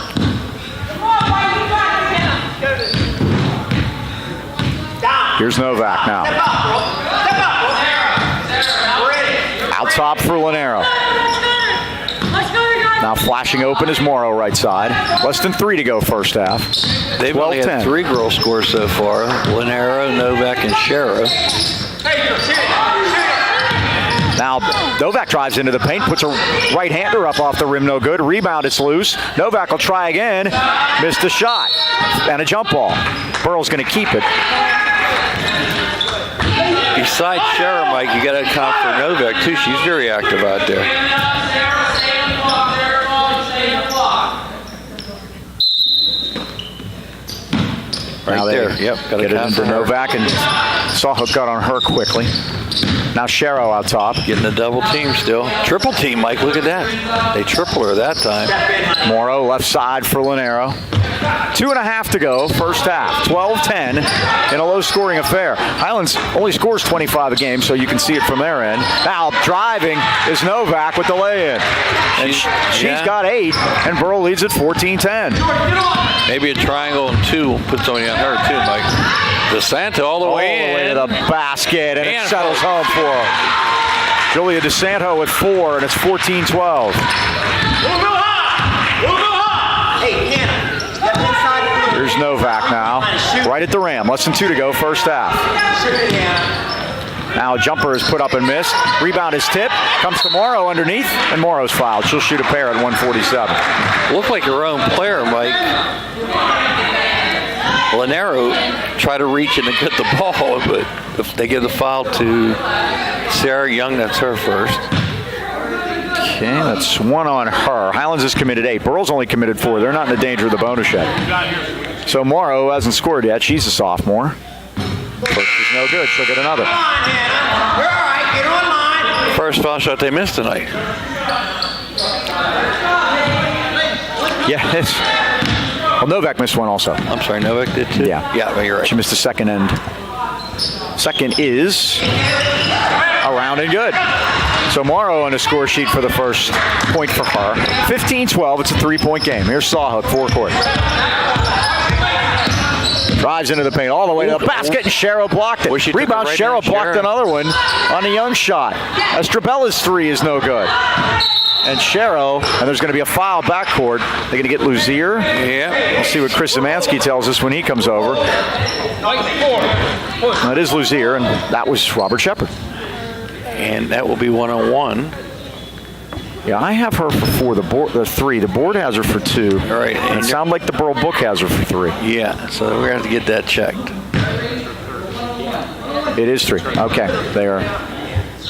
Down. Here's Novak now. Step up, bro. Step up, bro. Ready. Out top for Lanero. Now flashing open is Morrow right side. Less than 3 to go first half. They've only had 3 girl scores so far. Lanero, Novak, and Sharrow. Now Novak drives into the paint, puts a right-hander up off the rim, no good. Rebound, it's loose. Novak will try again. Missed the shot. And a jump ball. Burrell's going to keep it. Besides Sharrow, Mike, you got to account for Novak, too. She's very active out there. Right now there. Yep. Got to get it count into for Novak, and Sawhook got on her quickly. Now Sharrow out top. Getting a double team still. Triple team, Mike. Look at that. They triple her that time. Morrow left side for Lanero. 2.5 to go, first half. 12-10 in a low-scoring affair. Highlands only scores 25 a game, so you can see it from their end. Now driving is Novak with the lay-in. And she's got 8, and Burrell leads at 14-10. Maybe a triangle and 2 puts somebody on her too, Mike. DeSanto all the way to the basket, and it settles home for her. Julia DeSanto at 4, and it's 14-12. Hey, Hannah. Step inside the blue. Here's Novak now, right at the rim. Less than 2 to go, first half. Now a jumper is put up and missed. Rebound is tipped. Comes to Morrow underneath, and Morrow's fouled. She'll shoot a pair at 147. Looked like her own player, Mike. Lanero tried to reach in and get the ball, but if they give the foul to Sarah Young, that's her first. Okay, that's 1 on her. Highlands has committed 8. Burrell's only committed 4. They're not in the danger of the bonus yet. So Morrow hasn't scored yet. She's a sophomore. First is no good. She'll get another. Come on, Hannah. You're all right. Get on line. First foul shot they missed tonight. Yeah, well, Novak missed one also. I'm sorry, Novak did too? Yeah. Yeah, you're right. She missed the second end. Second is around and good. So Morrow on the score sheet for the first point for her. 15-12, it's a 3-point game. Here's Sawhook, forecourt. Drives into the paint all the way to the basket, and Sharrow blocked it. Rebound, Sharrow blocked another one on a Young shot. Estrabella's 3 is no good. And Sharrow, and there's going to be a foul backcourt. They're going to get Luzier. Yeah. We'll see what Chris Zemansky tells us when he comes over. That is Luzier, and that was Robert Shepard. And that will be 1-on-1. Yeah, I have her for 4, the 3. The board has her for 2. All right. And it sounds like the Burrell book has her for 3. Yeah, so we're going to have to get that checked. It is 3. Okay, they're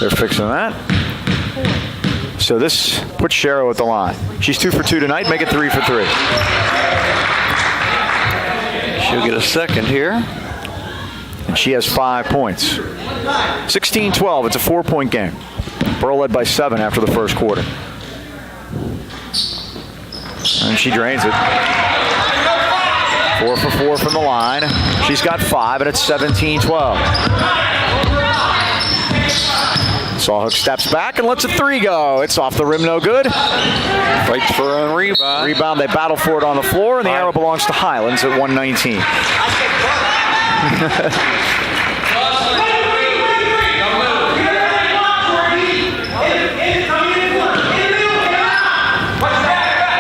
fixing that. So this puts Sharrow at the line. She's 2 for 2 tonight. Make it 3 for 3. She'll get a second here. And she has 5 points. 16-12. It's a 4-point game. Burrell led by 7 after the first quarter. And she drains it. 4 for 4 from the line. She's got 5, and it's 17-12. Sawhook steps back and lets a 3 go. It's off the rim, no good. Fights for her own rebound. Rebound, they battle for it on the floor, and the arrow belongs to Highlands at 119.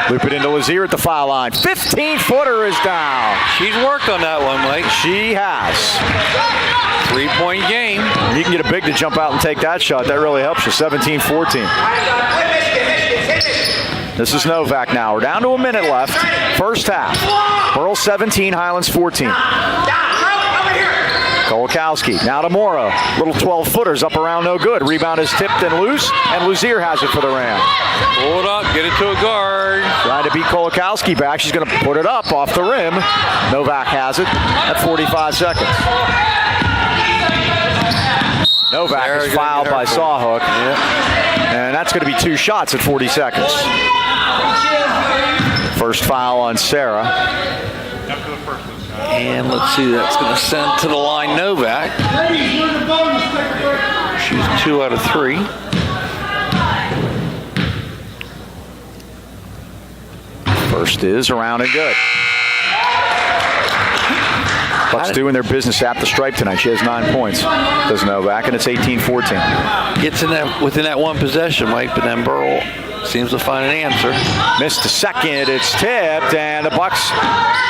Loop it into Lazier at the foul line. 15-footer is down. She's worked on that one, Mike. She has. 3-point game. You can get a big to jump out and take that shot. That really helps you. 17-14. This is Novak now. We're down to a minute left. First half. Burrell 17, Highlands 14. Kolakowski now to Morrow. Little 12-footers up around no good. Rebound is tipped and loose, and Luzier has it for the Rams. Pull it up, get it to a guard. Trying to beat Kolakowski back. She's going to put it up off the rim. Novak has it at 45 seconds. Novak is fouled by Sawhook. And that's going to be 2 shots at 40 seconds. First foul on Sarah. And let's see, that's going to send to the line Novak. She's 2 out of 3. First is around and good. Bucks doing their business at the stripe tonight. She has 9 points. Does Novak, and it's 18-14. Gets in that within that one possession, Mike, but then Burrell seems to find an answer. Missed a second. It's tipped, and the Bucks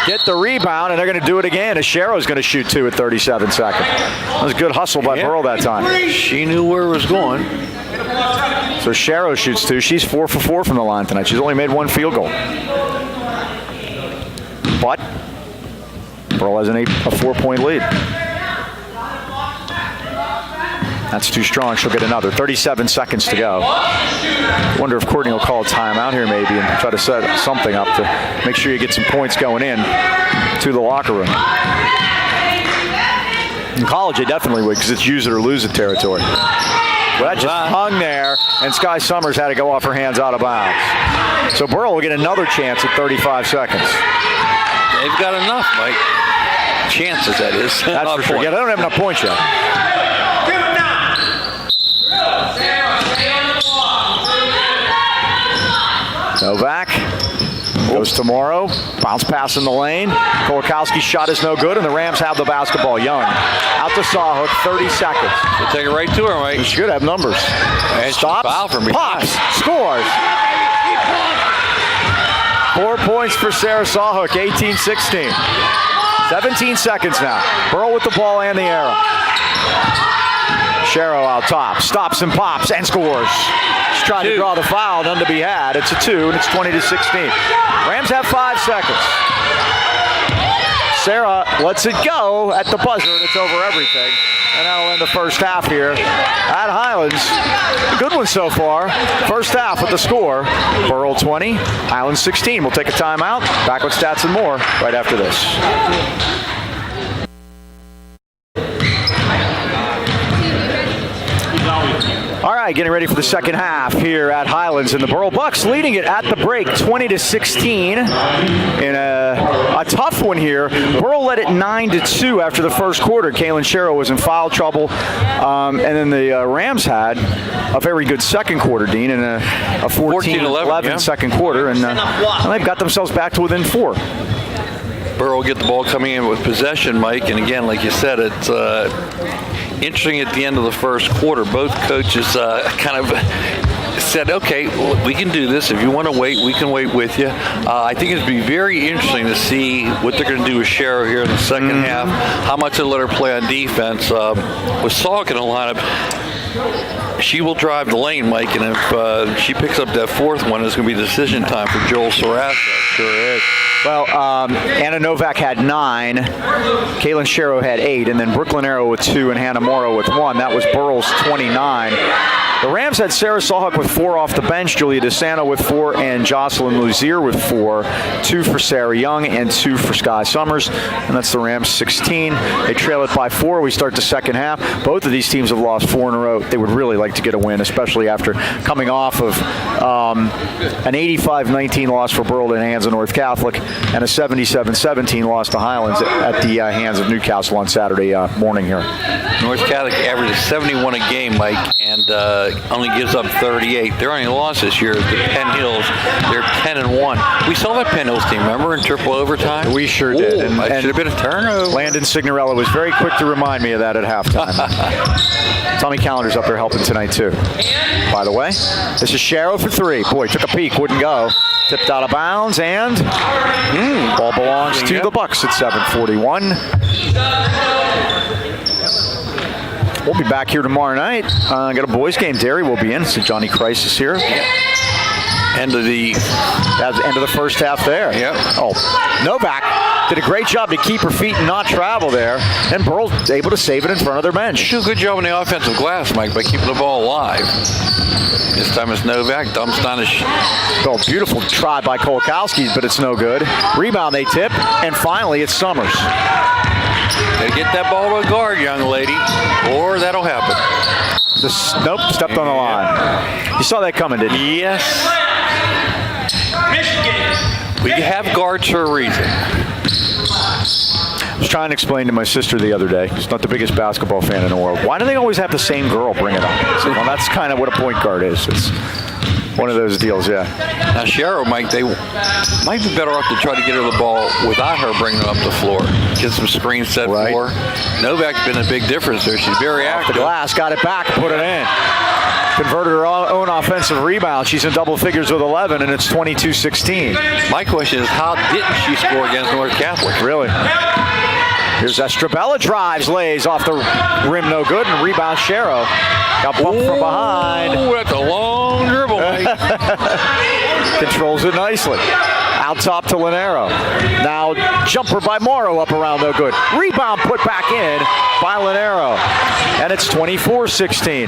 get the rebound, and they're going to do it again. Sherrow's going to shoot 2 at 37 seconds. That was a good hustle by Burrell that time. She knew where it was going. So Sherrow shoots 2. She's 4 for 4 from the line tonight. She's only made 1 field goal. But Burrell has a 4-point lead. That's too strong. She'll get another. 37 seconds to go. Wonder if Courtney will call a timeout here maybe and try to set something up to make sure you get some points going in to the locker room. In college, they definitely would because it's use it or lose it territory. Well, that just hung there, and Sky Summers had to go off her hands out of bounds. So Burrell will get another chance at 35 seconds. They've got enough, Mike. Chances, that is. That's for sure. Yeah, they don't have enough points yet. Novak goes to Morrow. Bounce pass in the lane. Kolakowski's shot is no good, and the Rams have the basketball. Young out to Sawhook, 30 seconds. They'll take it right to her, Mike. She should have numbers. And stops, pops, scores. 4 points for Sarah Sawhook, 18-16. 17 seconds now. Burrell with the ball and the arrow. Sherrow out top, stops and pops and scores. She's trying to draw the foul, none to be had. It's a 2, and it's 20-16. Rams have 5 seconds. Sarah lets it go at the buzzer, and it's over everything. And that'll end the first half here at Highlands. A good one so far. First half with the score. Burrell 20, Highlands 16. We'll take a timeout. Back with stats and more right after this. All right, getting ready for the second half here at Highlands, and the Burrell Bucks leading it at the break, 20-16, in a tough one here. Burrell led it 9-2 after the first quarter. Kaylin Sherrow was in foul trouble, and then the Rams had a very good second quarter, Dean, and a 14-11 second quarter, and they've got themselves back to within 4. Burrell get the ball coming in with possession, Mike, and again, like you said, it's interesting at the end of the first quarter. Both coaches kind of said, okay, we can do this. If you want to wait, we can wait with you. I think it'd be very interesting to see what they're going to do with Sherrow here in the second half, how much they'll let her play on defense. With Salk in the lineup, she will drive the lane, Mike, and if she picks up that fourth one, it's going to be decision time for Joel Sarasa. Sure is. Well, Anna Novak had 9, Kaylin Sherrow had 8, and then Brooklyn Arrow with 2 and Hannah Morrow with 1. That was Burrell's 29. The Rams had Sarah Sawhook with 4 off the bench, Julia DeSanto with 4, and Jocelyn Luzier with 4. 2 for Sarah Young and 2 for Sky Summers, and that's the Rams 16. They trail it by 4. We start the second half. Both of these teams have lost 4 in a row. They would really like to get a win, especially after coming off of an 85-19 loss for Burrell at the hands of North Catholic and a 77-17 loss to Highlands at the hands of Newcastle on Saturday morning here. North Catholic averages 71 a game, Mike, and only gives up 38. Their only loss this year is to Penn Hills. They're 10-1. We saw that Penn Hills team, remember, in triple overtime? We sure did. And should have been a turnover. Landon Signorella was very quick to remind me of that at halftime. Tommy Callender's up there helping tonight, too. By the way, this is Sherrow for 3. Boy, took a peek, wouldn't go. Tipped out of bounds, and ball belongs to the Bucks at 7:41. We'll be back here tomorrow night. Got a boys game. Derry will be in. So Johnny Crisis here. End of the first half there. Yep. Oh, Novak did a great job to keep her feet and not travel there, and Burrell's able to save it in front of their bench. She did a good job on the offensive glass, Mike, by keeping the ball alive. This time it's Novak, dumps down a Oh, beautiful try by Kolakowski, but it's no good. Rebound they tip, and finally it's Summers. Gotta get that ball to a guard, young lady, or that'll happen. Nope, stepped on the line. You saw that coming, didn't you? Yes. We have guards for a reason. I was trying to explain to my sister the other day, she's not the biggest basketball fan in the world, why do they always have the same girl bring it up? I said, well, that's kind of what a point guard is. It's one of those deals, yeah. Now, Cheryl, Mike, they might be better off to try to get her the ball without her bringing it up the floor. Get some screens set Right. for her. Novak's been a big difference there. She's very Off the active. glass, got it back, put it in. Converted her own offensive rebound. She's in double figures with 11, and it's 22-16. My question is, how didn't she score against North Catholic? Really? Here's Estrabella, drives, lays off the rim, no good, and rebound Shero. Got bumped from behind. Oh, that's a long dribble, Mike. Controls it nicely. Out top to Linero. Now jumper by Morrow up around, no good. Rebound put back in by Linero. And it's 24-16.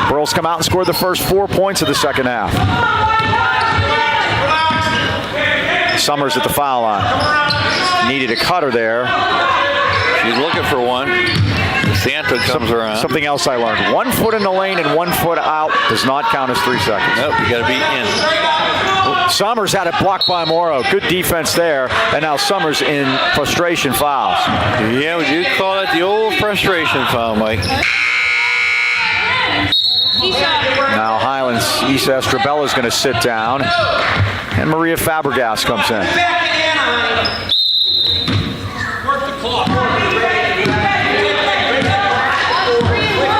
Burrell's come out and scored the first 4 points of the second half. Summers at the foul line. Needed a cutter there. She's looking for one. Santa comes around. Something else I learned. 1 foot in the lane and 1 foot out does not count as 3 seconds. Nope, you got to be in. Summers had it blocked by Morrow. Good defense there. And now Summers in frustration fouls. Yeah, we do call it the old frustration foul, Mike. Now Highlands, Issa Estrabella is going to sit down. And Maria Fabregas comes in.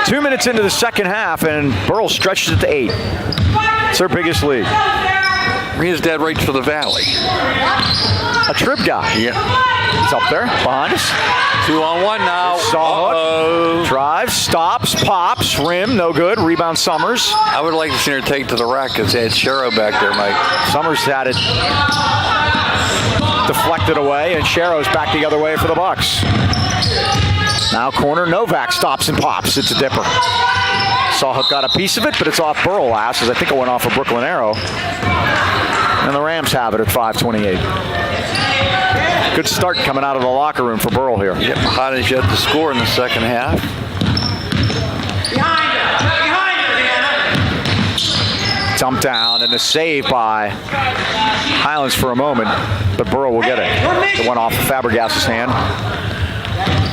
2 minutes into the second half, and Burrell stretches it to 8. It's their biggest lead. Maria's dead right to the valley. A trip guy. Yeah. He's up there, behind us. 2-on-1 now. Saw drives, stops, pops, rim, no good. Rebound Summers. I would like to see her take to the rack because they had Shero back there, Mike. Summers had it deflected away, and Shero's back the other way for the Bucks. Now corner, Novak stops and pops. It's a dipper. Sawhook got a piece of it, but it's off Burrell last, as I think it went off of Brooklyn Arrow. And the Rams have it at 5:28. Good start coming out of the locker room for Burrell here. Yep, hot as yet to score in the second half. Dump down and a save by Highlands for a moment, but Burrell will get it. It went off of Fabregas' hand.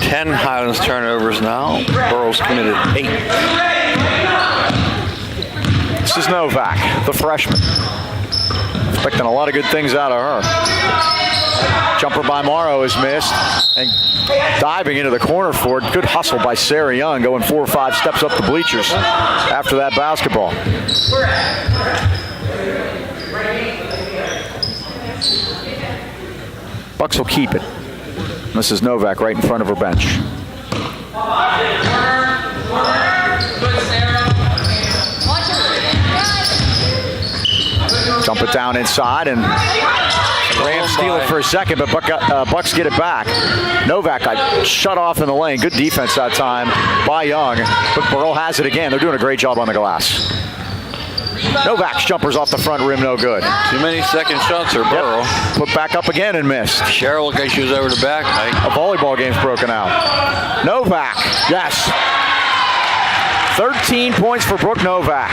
10 Highlands turnovers now. Burrell's committed 8. This is Novak, the freshman. Expecting a lot of good things out of her. Jumper by Morrow is missed, and diving into the corner for it. Good hustle by Sarah Young, going 4 or 5 steps up the bleachers after that basketball. Bucks will keep it. This is Novak right in front of her bench. Dump it down inside, and Rams steal it for a second, but Bucks get it back. Novak got shut off in the lane. Good defense that time by Young, but Burrell has it again. They're doing a great job on the glass. Novak's jumper's off the front rim, no good. Too many second shots for Burrell. Yep. Put back up again and missed. Cheryl looked like she was over the back, Mike. A volleyball game's broken out. Novak, yes. 13 points for Brooke Novak.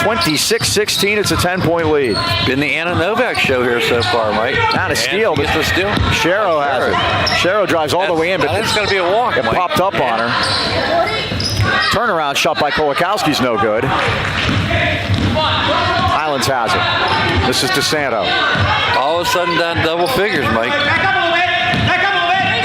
26-16, it's a 10-point lead. Been the Anna Novak show here so far, Mike. Not a steal, but the steal. Shero has it. Shero drives all the way in, but that's going to be a walk, it Mike. popped up on her. Turnaround shot by Kolakowski's no good. Highlands has it. This is DeSanto. All of a sudden down double figures, Mike. Back up a little bit. 3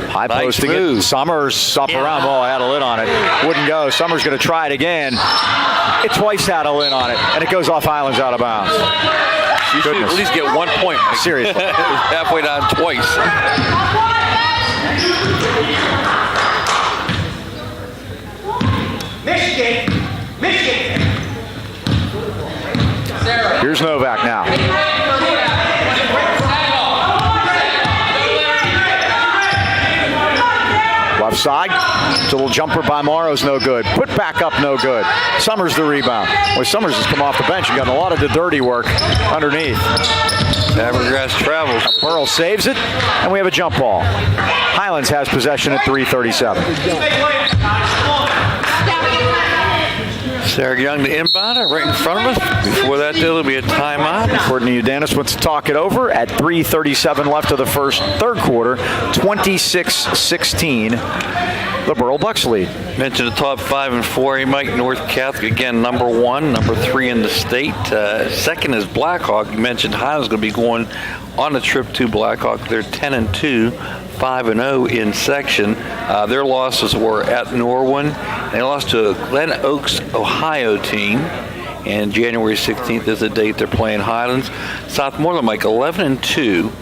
seconds. High Nice posting move. it. Summers up around. Oh, I had a lid on it. Wouldn't go. Summers going to try it again. It twice had a lid on it, and it goes off Highlands out of bounds. You should at least get 1 point. Mike. Seriously. Halfway down twice. Michigan. Here's Novak now. Left side. It's a little jumper by Morrow's no good. Put back up no good. Summers the rebound. Well, Summers has come off the bench and gotten a lot of the dirty work underneath. Fabregas travels. Burrell saves it, and we have a jump ball. Highlands has possession at 3:37. Sarah Young to inbound it right in front of us. Before that, there'll be a timeout. Courtney Udanis wants to talk it over at 3:37 left of the third quarter. 26-16. The Burrell Bucks lead. Mentioned the top 5 and 4. Mike, North Catholic again, number 1, number 3 in the state. Second is Blackhawk. You mentioned Highlands going to be going on a trip to Blackhawk. They're 10-2. 5-0 in section. Their losses were at Norwin. They lost to a Glen Oaks, Ohio team. And January 16th is the date they're playing Highlands. Southmoreland, Mike, 11-2.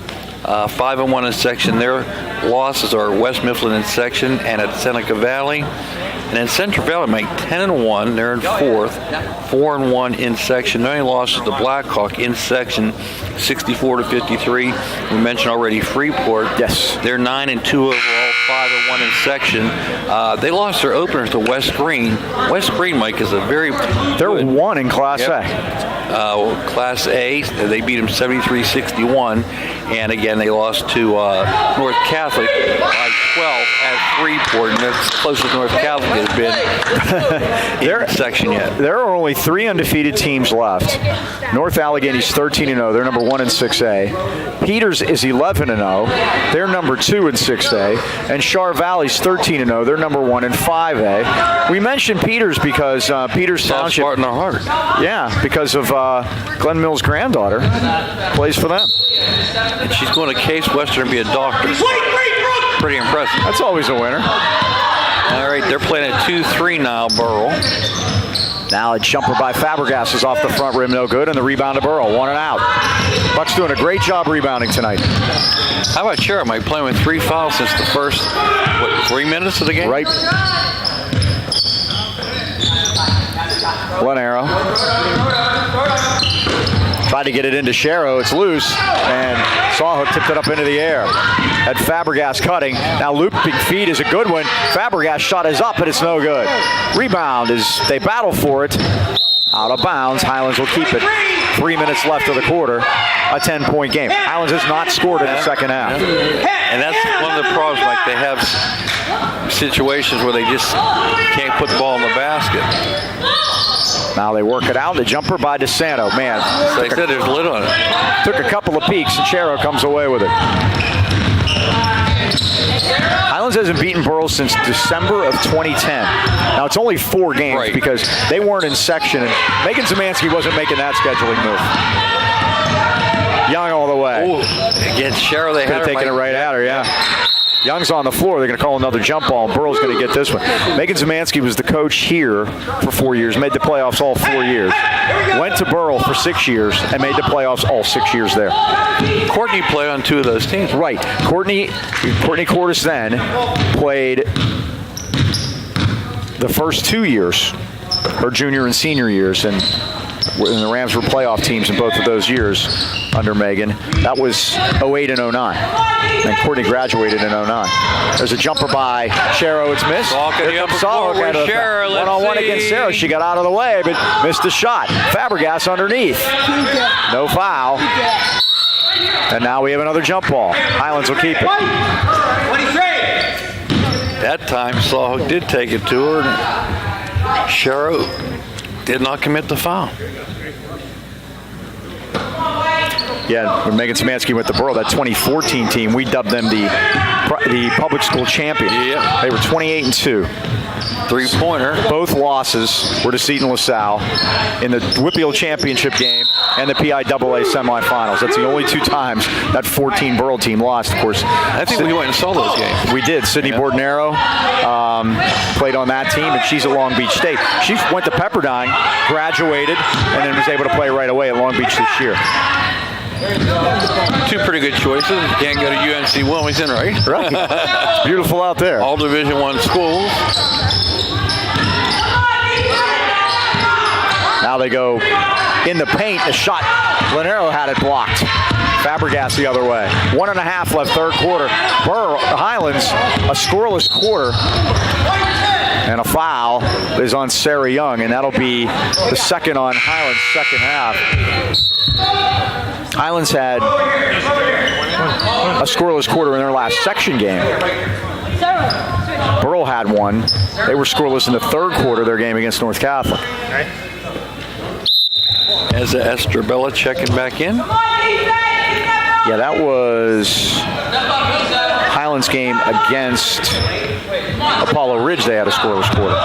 5-1 in section. Their losses are West Mifflin in section and at Seneca Valley. And then Central Valley make 10-1. They're in 4th. 4-1 in section. Their only losses to Blackhawk in section, 64-53. We mentioned already Freeport. Yes. They're 9-2 overall, 5-1 in section. They lost their openers to West Green. West Green, Mike, is a very They're 1 in Class A. Class A. They beat them 73-61. And again, they lost to North Catholic by 12 at Freeport. And that's the closest North Catholic has been in section yet. There are only 3 undefeated teams left. North Allegheny's 13-0. They're number 1 in 6A. Peters is 11-0. They're number 2 in 6A. And Char Valley's 13-0. They're number 1 in 5A. We mentioned Peters because Peters Township. Spartan are hard. Yeah, because of Glenn Mills' granddaughter plays for them. And she's going to Case Western and be a doctor. Pretty impressive. That's always a winner. All right, they're playing at 2-3 now, Burrell. Now a jumper by Fabregas is off the front rim, no good, and the rebound to Burrell, 1 and out. Bucks doing a great job rebounding tonight. How about Sheriff, Mike, playing with 3 fouls since the first, 3 minutes of the game? Right. One arrow. Tried to get it into Sharrow. It's loose. And Sawhook tipped it up into the air. Had Fabregas cutting. Now looping feed is a good one. Fabregas shot is up, but it's no good. Rebound is, they battle for it. Out of bounds. Highlands will keep it. 3 minutes left of the quarter. A 10-point game. Highlands has not scored in the second half. And that's one of the problems. Like, they have situations where they just can't put the ball in the basket. Now they work it out. The jumper by DeSanto. Man, So they said there's a lid on it. took a couple of peeks, and Sharrow comes away with it. Highlands hasn't beaten Burrell since December of 2010. Now, it's only 4 games Right. because they weren't in section, and Megan Zemansky wasn't making that scheduling move. Young all the way. Ooh, against Sharrow, they Could had have taken it right at her, yeah. Young's on the floor. They're going to call another jump ball, and Burrell's going to get this one. Megan Zemansky was the coach here for 4 years, made the playoffs all 4 years. Went to Burrell for 6 years and made the playoffs all 6 years there. Courtney played on 2 of those teams. Right. Courtney Cordes then played the first 2 years, her junior and senior years, and the Rams were playoff teams in both of those years under Megan. That was 08 and 09. And Courtney graduated in 09. There's a jumper by Sharrow. It's missed. Here comes Sawhook. One-on-one against Sarah. She got out of the way, but missed the shot. Fabregas underneath. No foul. And now we have another jump ball. Highlands will keep it. That time, Sawhook did take it to her. And Sharrow did not commit the foul. Yeah, when Megan Szymanski went to Burrell, that 2014 team, we dubbed them the the public school champion. Yeah. They were 28-2. 3-pointer. Both losses were to Seton LaSalle in the Whippeal championship game and the PIAA semifinals. That's the only 2 times that 14 Burrell team lost, of course. I think we went and saw those games. We did. Sydney Bordenero played on that team, and she's at Long Beach State. She went to Pepperdine, graduated, and then was able to play right away at Long Beach this year. 2 pretty good choices. Can't go to UNC Wilmington, right? Right. It's beautiful out there. All Division I schools. Now they go in the paint. The shot, Lanero had it blocked. Fabregas the other way. 1.5 left, third quarter. Burrell, Highlands, a scoreless quarter. And a foul is on Sarah Young, and that'll be the second on Highlands' second half. Highlands had a scoreless quarter in their last section game. Burrell had one. They were scoreless in the third quarter of their game against North Catholic. As Estrabella checking back in. Yeah, that was Highlands game against Apollo Ridge. They had a scoreless quarter.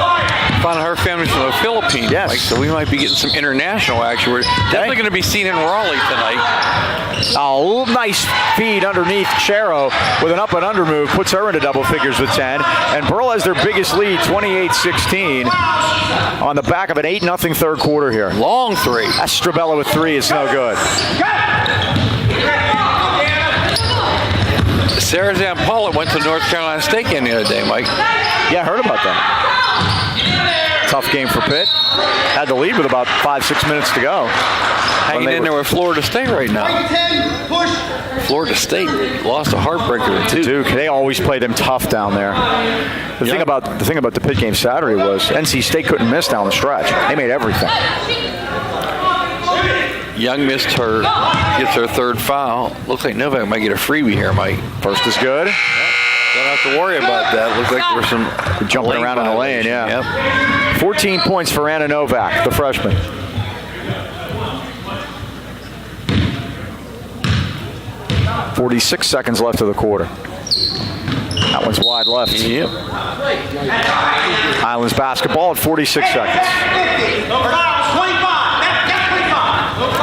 Found her family's from the Philippines. Yes. Mike, so we might be getting some international action. We're definitely going to be seen in Raleigh tonight. A little nice feed underneath Chero with an up and under move. Puts her into double figures with 10. And Burrell has their biggest lead, 28-16, on the back of an 8-0 third quarter here. Long 3. Estrabella with 3 is no good. Sarah Zampala went to North Carolina State game the other day, Mike. Yeah, I heard about that. Tough game for Pitt. Had the lead with about 5-6 minutes to go. Hanging in there with Florida State right now. Florida State lost a heartbreaker to Duke. They always play them tough down there. The thing about the Pitt game Saturday was NC State couldn't miss down the stretch. They made everything. Young gets her third foul. Looks like Novak might get a freebie here, Mike. First is good. Don't have to worry about that. Looks like there's some jumping around in the lane, yeah. Yep. 14 points for Anna Novak, the freshman. .46 seconds left of the quarter. That one's wide left. Yep. Highlands basketball at 46 seconds.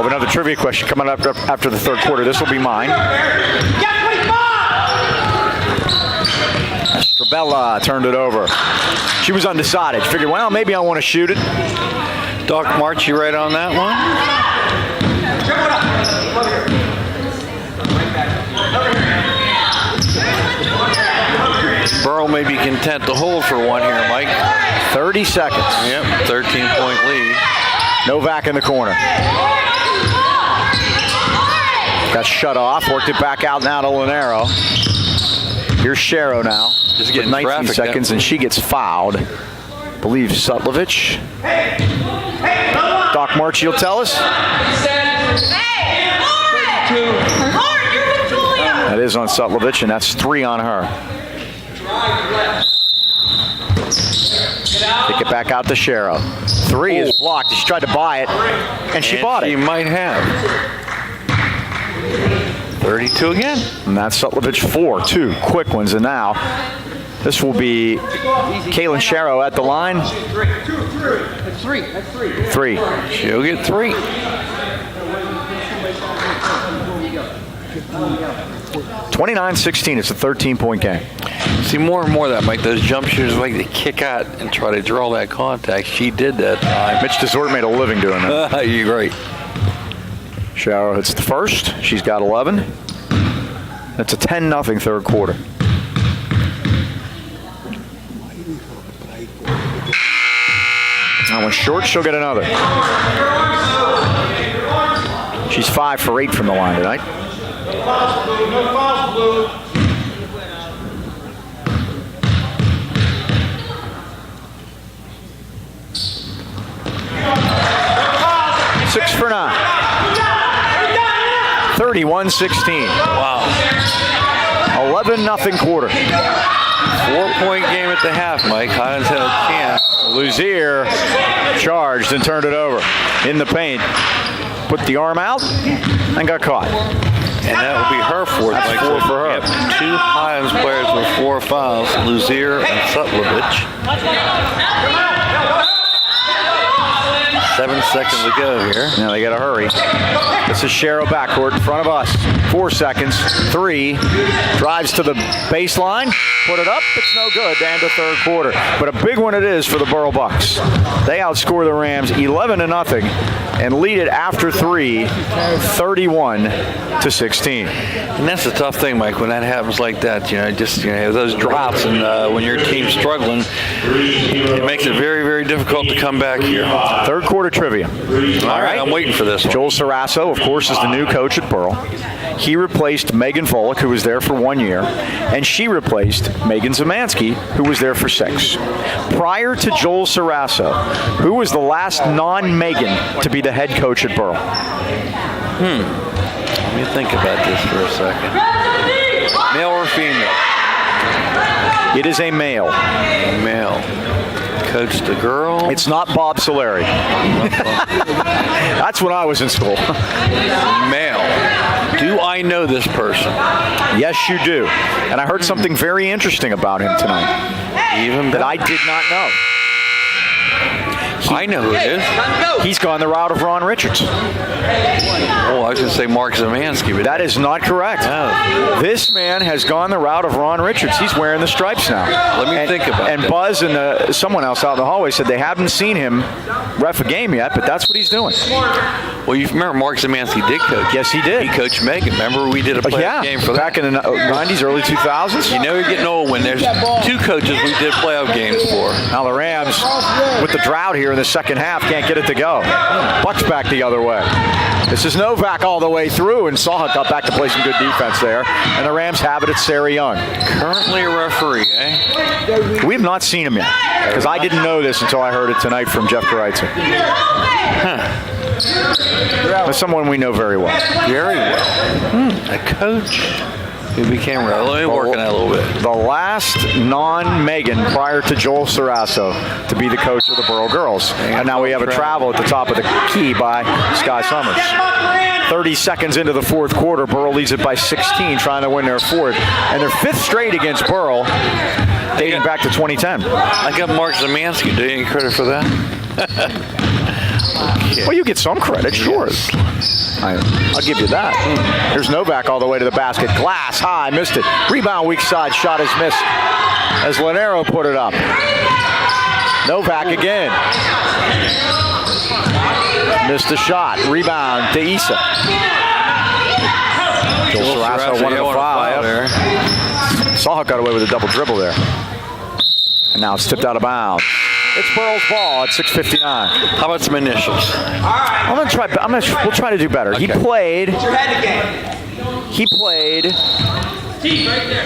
Oh, another trivia question coming up after the third quarter. This will be mine. Estrabella turned it over. She was undecided. Figured, well, maybe I want to shoot it. Doc March, you right on that one? Burrell may be content to hold for one here, Mike. 30 seconds. Yep, 13-point lead. Novak in the corner. Got shut off, worked it back out now to Lanero. Here's Chero now. Just getting 19 traffic, seconds, and she gets fouled. I believe Sutlovich. Doc March, you'll tell us? That is on Sutlovich, and that's 3 on her. Take it back out to Chero. 3 is blocked. She tried to buy it, and she bought it. She might have. 32 again. And that's Sutlovich 4, 2 quick ones. And now this will be Kaylin Chero at the line. 3. She'll get 3. 29-16. It's a 13-point game. See more and more of that, Mike. Those jump shooters like to kick out and try to draw that contact. She did that time. Mitch DeSort made a living doing that. You're right. Chero hits the first. She's got 11. That's a 10-0 third quarter. That one's short. She'll get another. She's 5 for 8 from the line tonight. Six for 9. 31-16. Wow. 11-0 quarter. 4-point game at the half, Mike. Highlands had a chance. Luzier charged and turned it over in the paint. Put the arm out and got caught. And that will be her fourth. That's Mike. 4 for her. Yep, 2 Highlands players with 4 fouls, Luzier and Sutlovich. 7 seconds to go here. Now they got to hurry. This is Sharrow backcourt in front of us. 4 seconds. 3. Drives to the baseline. Put it up. It's no good. Down to third quarter. But a big one it is for the Burrell Bucks. They outscore the Rams 11-0 and lead it after 3, 31-16. And that's the tough thing, Mike, when that happens like that. Those drops, and when your team's struggling, it makes it very, very difficult to come back here. Third quarter trivia. All right, I'm waiting for this one. Joel Sarasso, of course, is the new coach at Burrell. He replaced Megan Volek, who was there for 1 year, and she replaced Megan Zemansky, who was there for 6. Prior to Joel Sarasso, who was the last non-Megan to be the head coach at Burrell? Let me think about this for a second. Male or female? It is a male. Male. Coached a girl? It's not Bob Solari. That's when I was in school. Male. Do I know this person? Yes, you do. And I heard something very interesting about him tonight. Even that I did not know. I know who it is. He's gone the route of Ron Richards. Oh, I was going to say Mark Zemansky, but that is not correct. No. This man has gone the route of Ron Richards. He's wearing the stripes now. Let me think about it. And Buzz and someone else out in the hallway said they haven't seen him ref a game yet, but that's what he's doing. Well, you remember Mark Zemansky did coach. Yes, he did. He coached Megan. Remember we did a playoff game for that? Back in the 90s, early 2000s. You know you're getting old when there's 2 coaches we did playoff games for. Now the Rams, with the drought here in the second half, can't get it to go. Bucks back the other way. This is Novak all the way through, and Sahak got back to play some good defense there. And the Rams have it at Sarah Young. Currently a referee, eh? We have not seen him yet, because I didn't know this until I heard it tonight from Jeff Kareitzer. That's someone we know very well. Very well. A coach who became real. Let me work on that a little bit. The last non-Megan prior to Joel Sarasso to be the coach of the Burrell girls. And now we have a travel at the top of the key by Sky Summers. 30 seconds into the fourth quarter, Burrell leads it by 16, trying to win their fourth. And their 5th straight against Burrell, dating back to 2010. I got Mark Zemansky. Do you get any credit for that? Okay. Well, you get some credit, sure. Yes. I'll give you that. Here's Novak all the way to the basket. Glass high, missed it. Rebound, weak side, shot is missed as Lanero put it up. Novak again. Missed the shot. Rebound to Issa. Joel Sarasso, 1 of the 5. Sahak got away with a double dribble there. And now it's tipped out of bounds. It's Burrell's ball at 6:59. How about some initials? We'll try to do better. Okay. He played.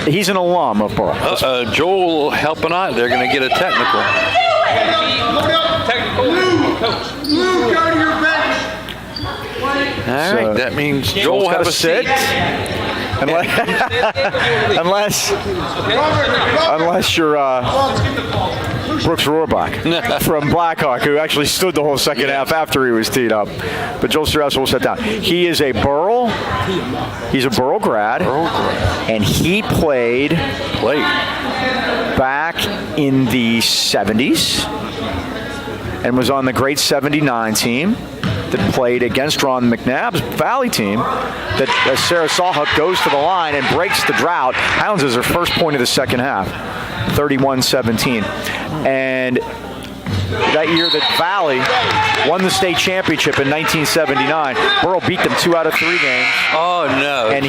He's an alum of Burrell. Joel helping out. They're going to get a technical. All right, that means Joel will have a seat. Unless you're Brooks Rohrbach from Blackhawk, who actually stood the whole second half after he was teed up. But Joel Sarasso will sit down. He is a Burrell. He's a Burrell grad. And he played back in the 70s and was on the great 79 team that played against Ron McNabb's Valley team, that as Sarah Sahak goes to the line and breaks the drought. Highlands is her first point of the second half, 31-17. And that year that Valley won the state championship in 1979, Burrell beat them 2 out of 3 games. Oh no! And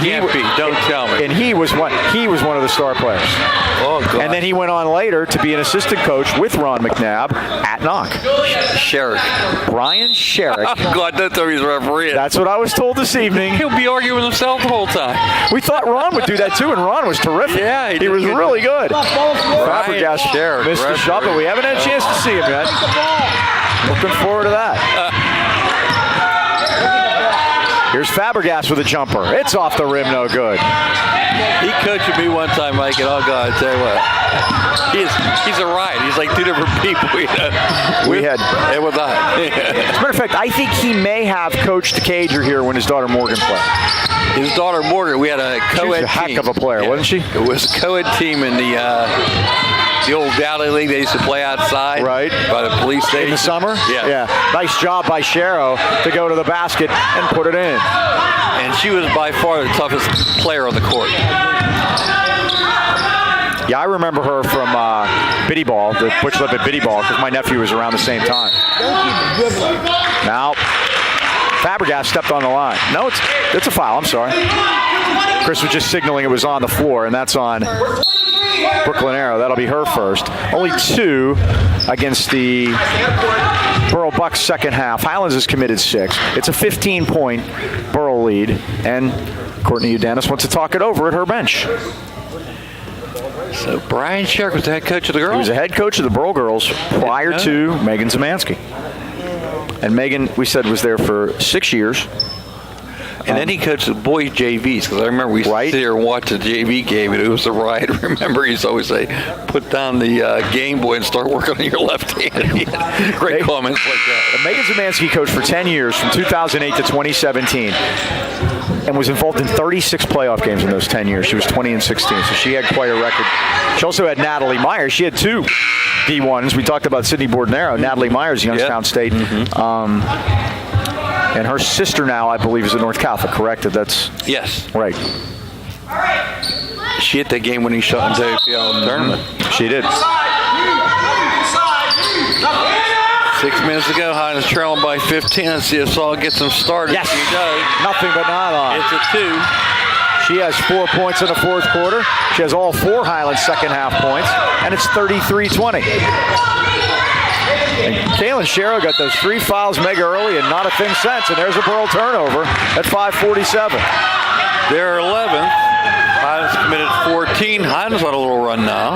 don't tell me. And he was one of the star players. Oh God! And then he went on later to be an assistant coach with Ron McNabb at Knock. Sherrick. Brian Sherrick. I'm glad that's how he's refereeing. That's what I was told this evening. He'll be arguing with himself the whole time. We thought Ron would do that too, and Ron was terrific. Yeah, he was really good. Brian Sherrick missed the shot, but we haven't had a chance to see him yet. Looking forward to that. Here's Fabregas with a jumper. It's off the rim, no good. He coached me one time, Mike, and oh God, I tell you what, he's a riot. He's like 2 different people. And with that. As a matter of fact, I think he may have coached the Cager here when his daughter Morgan played. His daughter Morgan, we had a co-ed She was a team. heck of a player, wasn't she? It was a co-ed team in the old Valley League. They used to play outside, Right. by the police station. In the summer? Yeah. Nice job by Shero to go to the basket and put it in. And she was by far the toughest player on the court. Yeah, I remember her from Biddy Ball, the Butch Lippett Biddy Ball, because my nephew was around the same time. Now, Fabregas stepped on the line. No, it's a foul. I'm sorry. Chris was just signaling it was on the floor, and that's on Brooklyn Arrow. That'll be her first. Only 2 against the Burrell Bucks second half. Highlands has committed 6. It's a 15-point Burrell lead, and Courtney Udanis wants to talk it over at her bench. So Brian Sherrick was the head coach of the girls. He was the head coach of the Burrell girls prior to Megan Zemansky. And Megan, we said, was there for 6 years. And then he coached the boys JVs, because I remember we used to sit there and watch the JV game, and it was a riot. I remember he used to always say, put down the Game Boy and start working on your left hand. Great comments like that. Megan Zemansky coached for 10 years, from 2008 to 2017, and was involved in 36 playoff games in those 10 years. She was 20-16, so she had quite a record. She also had Natalie Myers. She had 2 D1s. We talked about Sydney Bordenaro. Natalie Myers, Youngstown State. And her sister now, I believe, is a North Catholic, correct? That's Yes. right. She hit that game-winning shot in the WPL tournament. She did. 6 minutes ago, Highlands trailing by 15. Let's see if Saul gets them started. Yes. She does. Nothing but nylon. It's a 2. She has 4 points in the fourth quarter. She has all 4 Highlands second half points, and it's 33-20. And Kaylin Shero got those 3 fouls mega early and not a thing since, and there's a Burrell turnover at 5:47. They're 11th. Highlands committed 14. Highlands on a little run now.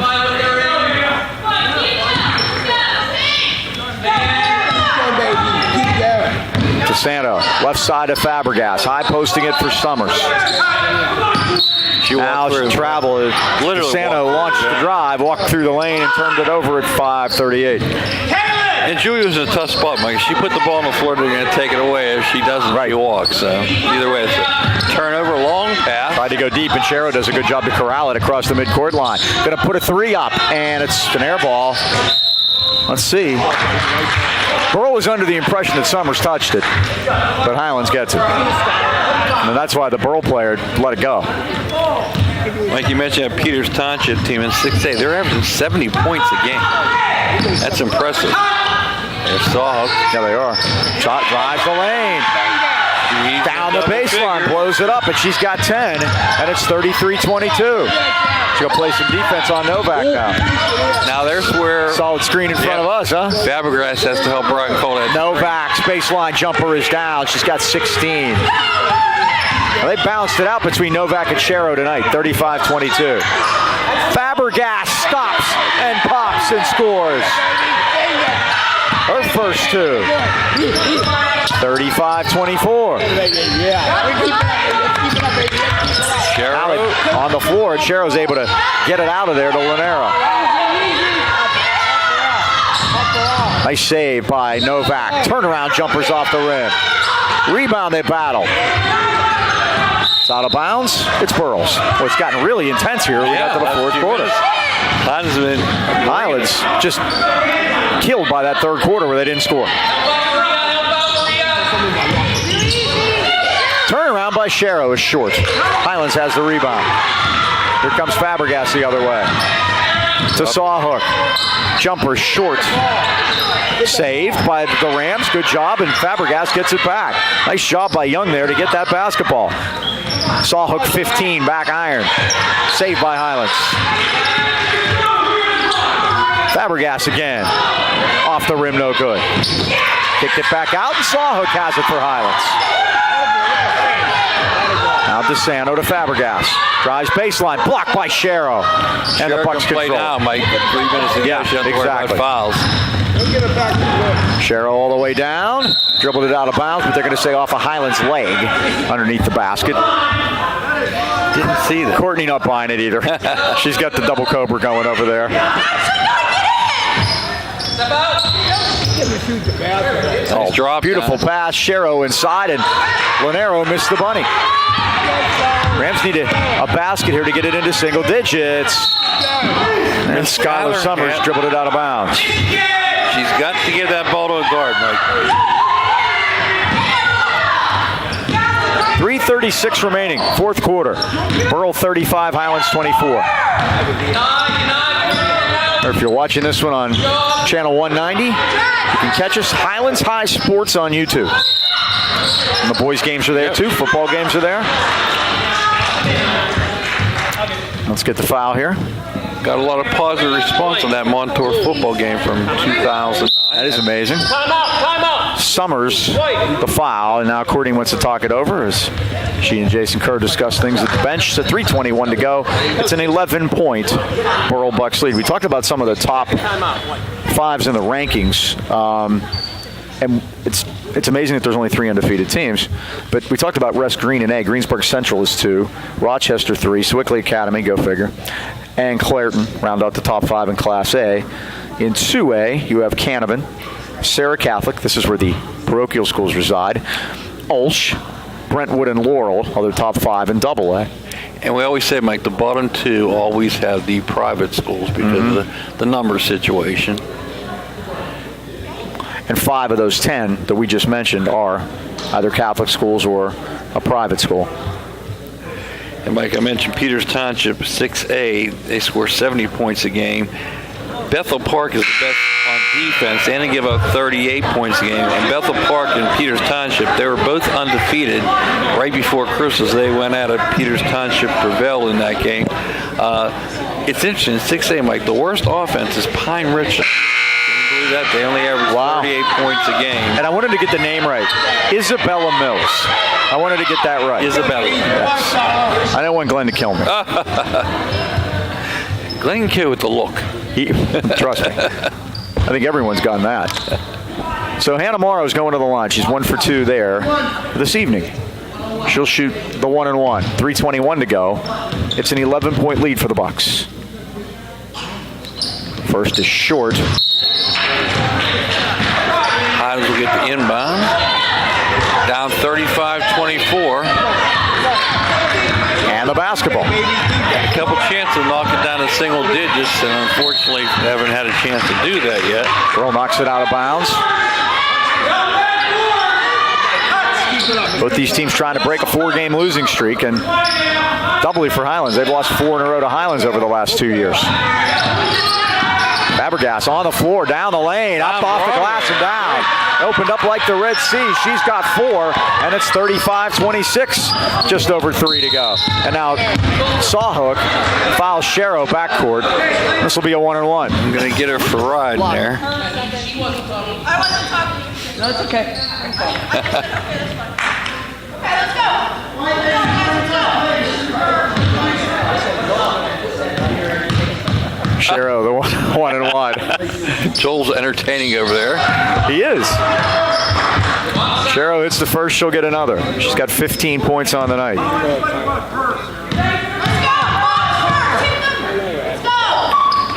DeSanto, left side of Fabregas, high posting it for Summers. She Now she traveled. Literally DeSanto launched the drive, walked through the lane, and turned it over at 5:38. And Julie was in a tough spot, Mike. She put the ball on the floor, they're going to take it away. If she doesn't, she walks. So either way, it's a turnover, long pass. Tried to go deep, and Shero does a good job to corral it across the midcourt line. Going to put a 3 up, and it's an air ball. Let's see. Burrell was under the impression that Summers touched it, but Highlands gets it. And that's why the Burrell player let it go. Like you mentioned, that Peters Township team in 6A, they're averaging 70 points a game. That's impressive. They're soft. Yeah, they are. Shot drives the lane. Down the baseline, blows it up, and she's got 10, and it's 33-22. She'll play some defense on Novak now. Now there's where Solid screen in front of us, huh? Fabregas has to help Brian call that. Novak's baseline jumper is down. She's got 16. Well, they bounced it out between Novak and Shero tonight, 35-22. Fabregas stops and pops and scores. Her first 2. 35-24. Shero On the floor, and Shero's able to get it out of there to Lanero. Nice save by Novak. Turnaround jumpers off the rim. Rebound, they battle. It's out of bounds. It's Burrell's. Well, it's gotten really intense here. We got to the fourth quarter. Highlands just killed by that third quarter where they didn't score. Turnaround by Shero is short. Highlands has the rebound. Here comes Fabregas the other way. To Sawhook. Jumper short. Saved by the Rams. Good job, and Fabregas gets it back. Nice job by Young there to get that basketball. Sawhook 15, back iron. Saved by Highlands. Fabregas again. Off the rim, no good. Kicked it back out, and Sawhook has it for Highlands. Now DeSanto to Fabregas. Drives baseline, blocked by Shero. And the Bucks play control. now, Mike. 3 minutes ago, Yeah, she doesn't worry about exactly. fouls. Shero all the way down. Dribbled it out of bounds, but they're going to say off a Highlands leg underneath the basket. Didn't see that. Courtney not buying it either. She's got the double cobra going over there. Nice drop. Beautiful pass. Shero inside, and Lanero missed the bunny. Rams need a basket here to get it into single digits. And Skylar Summers dribbled it out of bounds. She's got to give that ball to a guard, Mike. 3:36 remaining, fourth quarter. Burrell 35, Highlands 24. Or if you're watching this one on channel 190, you can catch us Highlands High Sports on YouTube. And the boys' games are there too. Football games are there. Let's get the foul here. Got a lot of positive response on that Montour football game from 2009. That is amazing. Time out. Summers, the foul, and now Courtney wants to talk it over as she and Jason Kerr discuss things at the bench. So 3:21 to go. It's an 11-point Burrell Bucks lead. We talked about some of the top fives in the rankings, and it's amazing that there's only 3 undefeated teams. But we talked about West Green and A. Greensburg Central is 2, Rochester 3, Swickley Academy, go figure, and Clairton round out the top 5 in Class A. In 2A, you have Canavan, Sarah Catholic, this is where the parochial schools reside, Ulsh, Brentwood, and Laurel are the top 5 in Double A. And we always say, Mike, the bottom 2 always have the private schools because of the number situation. And 5 of those 10 that we just mentioned are either Catholic schools or a private school. And Mike, I mentioned Peters Township, 6A, they score 70 points a game. Bethel Park is the best on defense. They only give up 38 points a game. And Bethel Park and Peters Township, they were both undefeated. Right before Christmas, they went out of Peters Township Burrell in that game. It's interesting, 6A, Mike, the worst offense is Pine Ridge. That they only average 38 points a game. And I wanted to get the name right. Isabella Mills. I wanted to get that right. Isabella. Yes. I don't want Glenn to kill me. Glenn can kill with the look. Trust me. I think everyone's gotten that. So Hannah Morrow's going to the line. She's 1 for 2 there this evening. She'll shoot the 1 and 1. 3:21 to go. It's an 11-point lead for the Bucks. First is short. Highlands will get the inbound. Down 35-24. And the basketball. A couple chances of knocking down to single digits, and unfortunately haven't had a chance to do that yet. Burrell knocks it out of bounds. Both these teams trying to break a 4-game losing streak, and doubly for Highlands. They've lost 4 in a row to Highlands over the last 2 years. Fabregas on the floor, down the lane, up off the glass and down. Opened up like the Red Sea. She's got 4, and it's 35-26. Just over 3 to go. And now Sawhook fouls Shero backcourt. This will be a 1 and 1. I'm going to get her for a ride in there. I wasn't talking. No, it's okay. Okay, let's go. Shero, the 1 and 1. Joel's entertaining over there. He is. Shero hits the first, she'll get another. She's got 15 points on the night.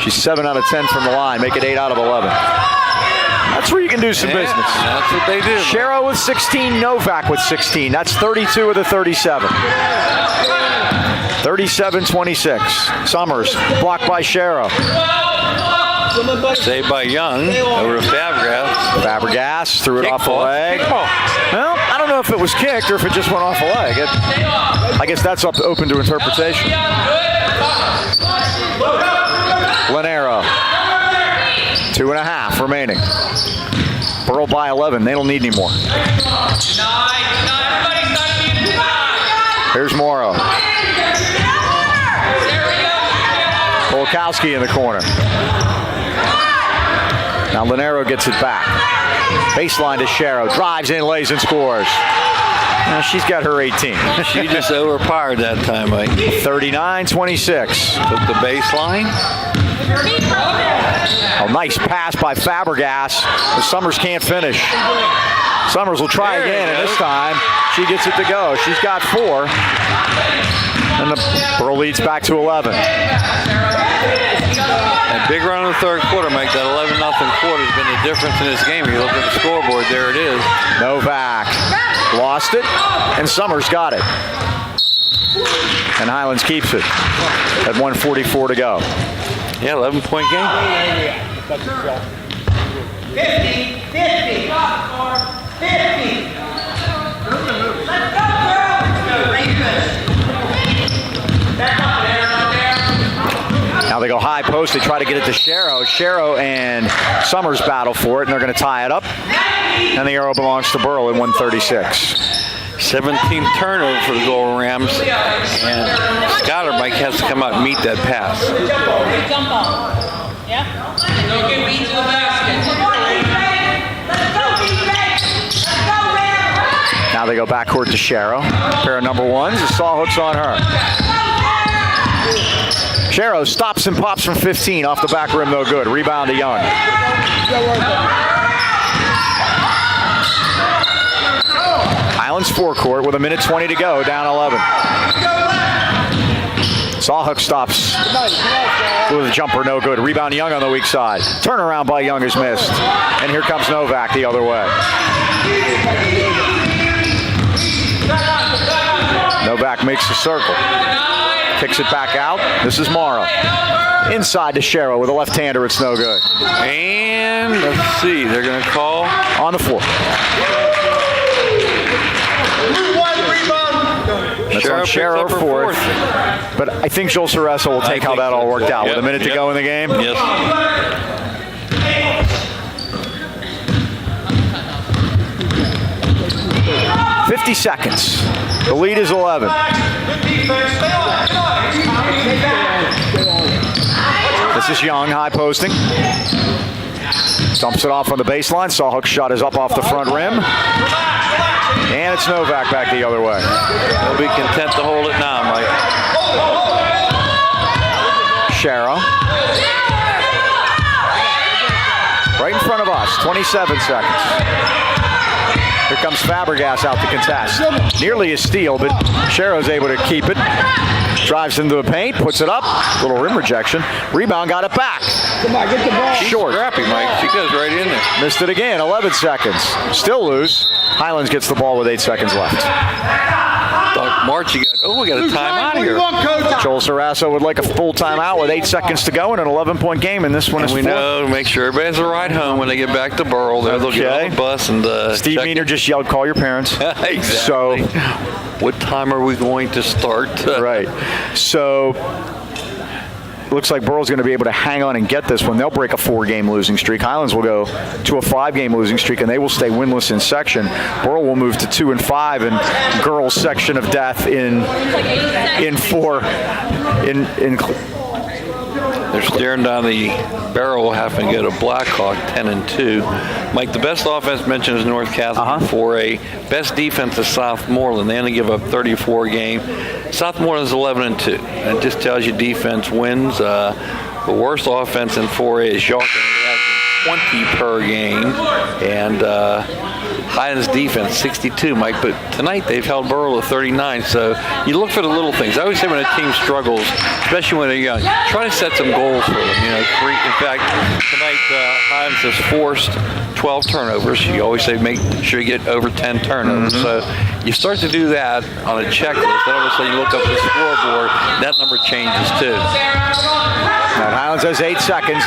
She's 7 out of 10 from the line, make it 8 out of 11. That's where you can do some business. That's what they do. Shero with 16, Novak with 16. That's 32 of the 37. 37-26. Summers blocked by Shero. Saved by Young over to Fabregas. Fabregas threw it off the leg. Kickball. Well, I don't know if it was kicked or if it just went off the leg. I guess that's open to interpretation. Lanero. 2.5 remaining. Burrell by 11. They don't need any more. Here's Morrow. Polakowski in the corner. Now Lanero gets it back. Baseline to Shero. Drives in, lays, and scores. Now she's got her 18. She just overpowered that time, Mike. 39-26. Took the baseline. A nice pass by Fabregas. The Summers can't finish. Summers will try again, and this time she gets it to go. She's got 4. And the Burrell leads back to 11. A big run in the third quarter, Mike. That 11-0 quarter has been the difference in this game. You look at the scoreboard, there it is. Novak lost it, and Summers got it. And Highlands keeps it at 1:44 to go. Yeah, 11-point game. 50. 50. 50. Let's go, girl. Very good. Now they go high post. They try to get it to Sharrow. Sharrow and Summers battle for it, and they're going to tie it up. And the arrow belongs to Burrell at 136. 17th turnover for the Golden Rams, and Skyler, Mike, has to come out and meet that pass. Jump ball. Yeah? Don't get beat to the basket. Now they go backcourt to Sharrow. Pair of number ones. The saw hook's on her. Sharrow stops and pops from 15 off the back rim, no good. Rebound to Young. Highlands forecourt with 1:20 to go, down 11. Sawhook stops with a jumper, no good. Rebound Young on the weak side. Turnaround by Young is missed. And here comes Novak the other way. Novak makes a circle. Kicks it back out. This is Morrow. Inside to Sharrow with a left-hander. It's no good. And let's see, they're going to call on the floor. That's on Sharrow fourth. But I think Joel Cereso will take how that all worked out. With a minute to go in the game. Yes. 50 seconds. The lead is 11. This is Young, high posting. Dumps it off on the baseline. Sawhook's shot is up off the front rim. And it's Novak back the other way. They'll be content to hold it now, Mike. Sharrow. Right in front of us, 27 seconds. Here comes Fabregas out to contest. Nearly a steal, but Sharrow's able to keep it. Drives into the paint, puts it up. Little rim rejection. Rebound, got it back. Come on, get the ball. Short. Scrappy, Mike. She goes right in there. Missed it again, 11 seconds. Still loose. Highlands gets the ball with 8 seconds left. March, we got a timeout here. Joel Cereso would like a full timeout with 8 seconds to go in an 11-point game, and this one is we know to make sure everybody has a ride home when they get back to Burrell. They'll get on the bus and Steve Meaner just yelled, "Call your parents." Exactly. So, what time are we going to start? Right. So, looks like Burrell's going to be able to hang on and get this one. They'll break a 4-game losing streak. Highlands will go to a 5-game losing streak, and they will stay winless in section. Burrell will move to 2-5 in girls' section of death in 4. They're staring down the barrel, having to go to Blackhawk 10-2. Mike, the best offense mentioned is North Catholic for a best defense is Southmoreland. They only give up 34 a game. Southmoreland is 11-2. And it just tells you defense wins. The worst offense in 4A is York, 20 per game. And Highlands defense 62, Mike. But tonight they've held Burrell to 39. So you look for the little things. I always say when a team struggles, especially when they're young, try to set some goals for them. In fact, tonight Highlands has forced 12 turnovers. You always say make sure you get over 10 turnovers. So you start to do that on a checklist. Then all of a sudden you look up the scoreboard, that number changes too. Now Highlands has 8 seconds.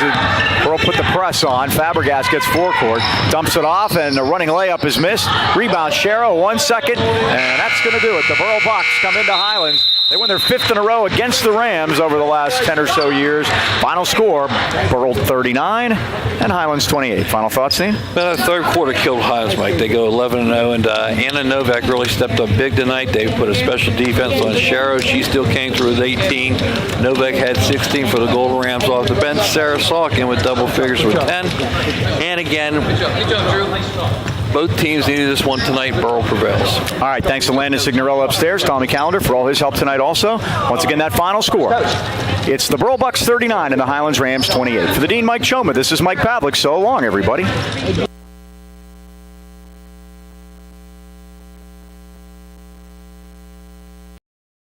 Burrell put the press on. Fabregas gets forecourt, dumps it off, and the running layup is missed. Rebound Sharrow, 1 second, and that's going to do it. The Burrell Bucks come into Highlands. They win their 5th in a row against the Rams over the last 10 or so years. Final score, Burrell 39 and Highlands 28. Final thoughts, Dean? Well, the third quarter killed Highlands, Mike. They go 11-0, and Anna Novak really stepped up big tonight. They put a special defense on Sharrow. She still came through with 18. Novak had 16 for the Golden Rams off the bench. Sarah Salk in with double figures with 10. And again, both teams needed this one tonight. Burrell prevails. All right, thanks to Landon Signorella upstairs, Tommy Callender, for all his help tonight also. Once again, that final score. It's the Burrell Bucks 39 and the Highlands Rams 28. For the Dean, Mike Choma, this is Mike Pavlik. So long, everybody.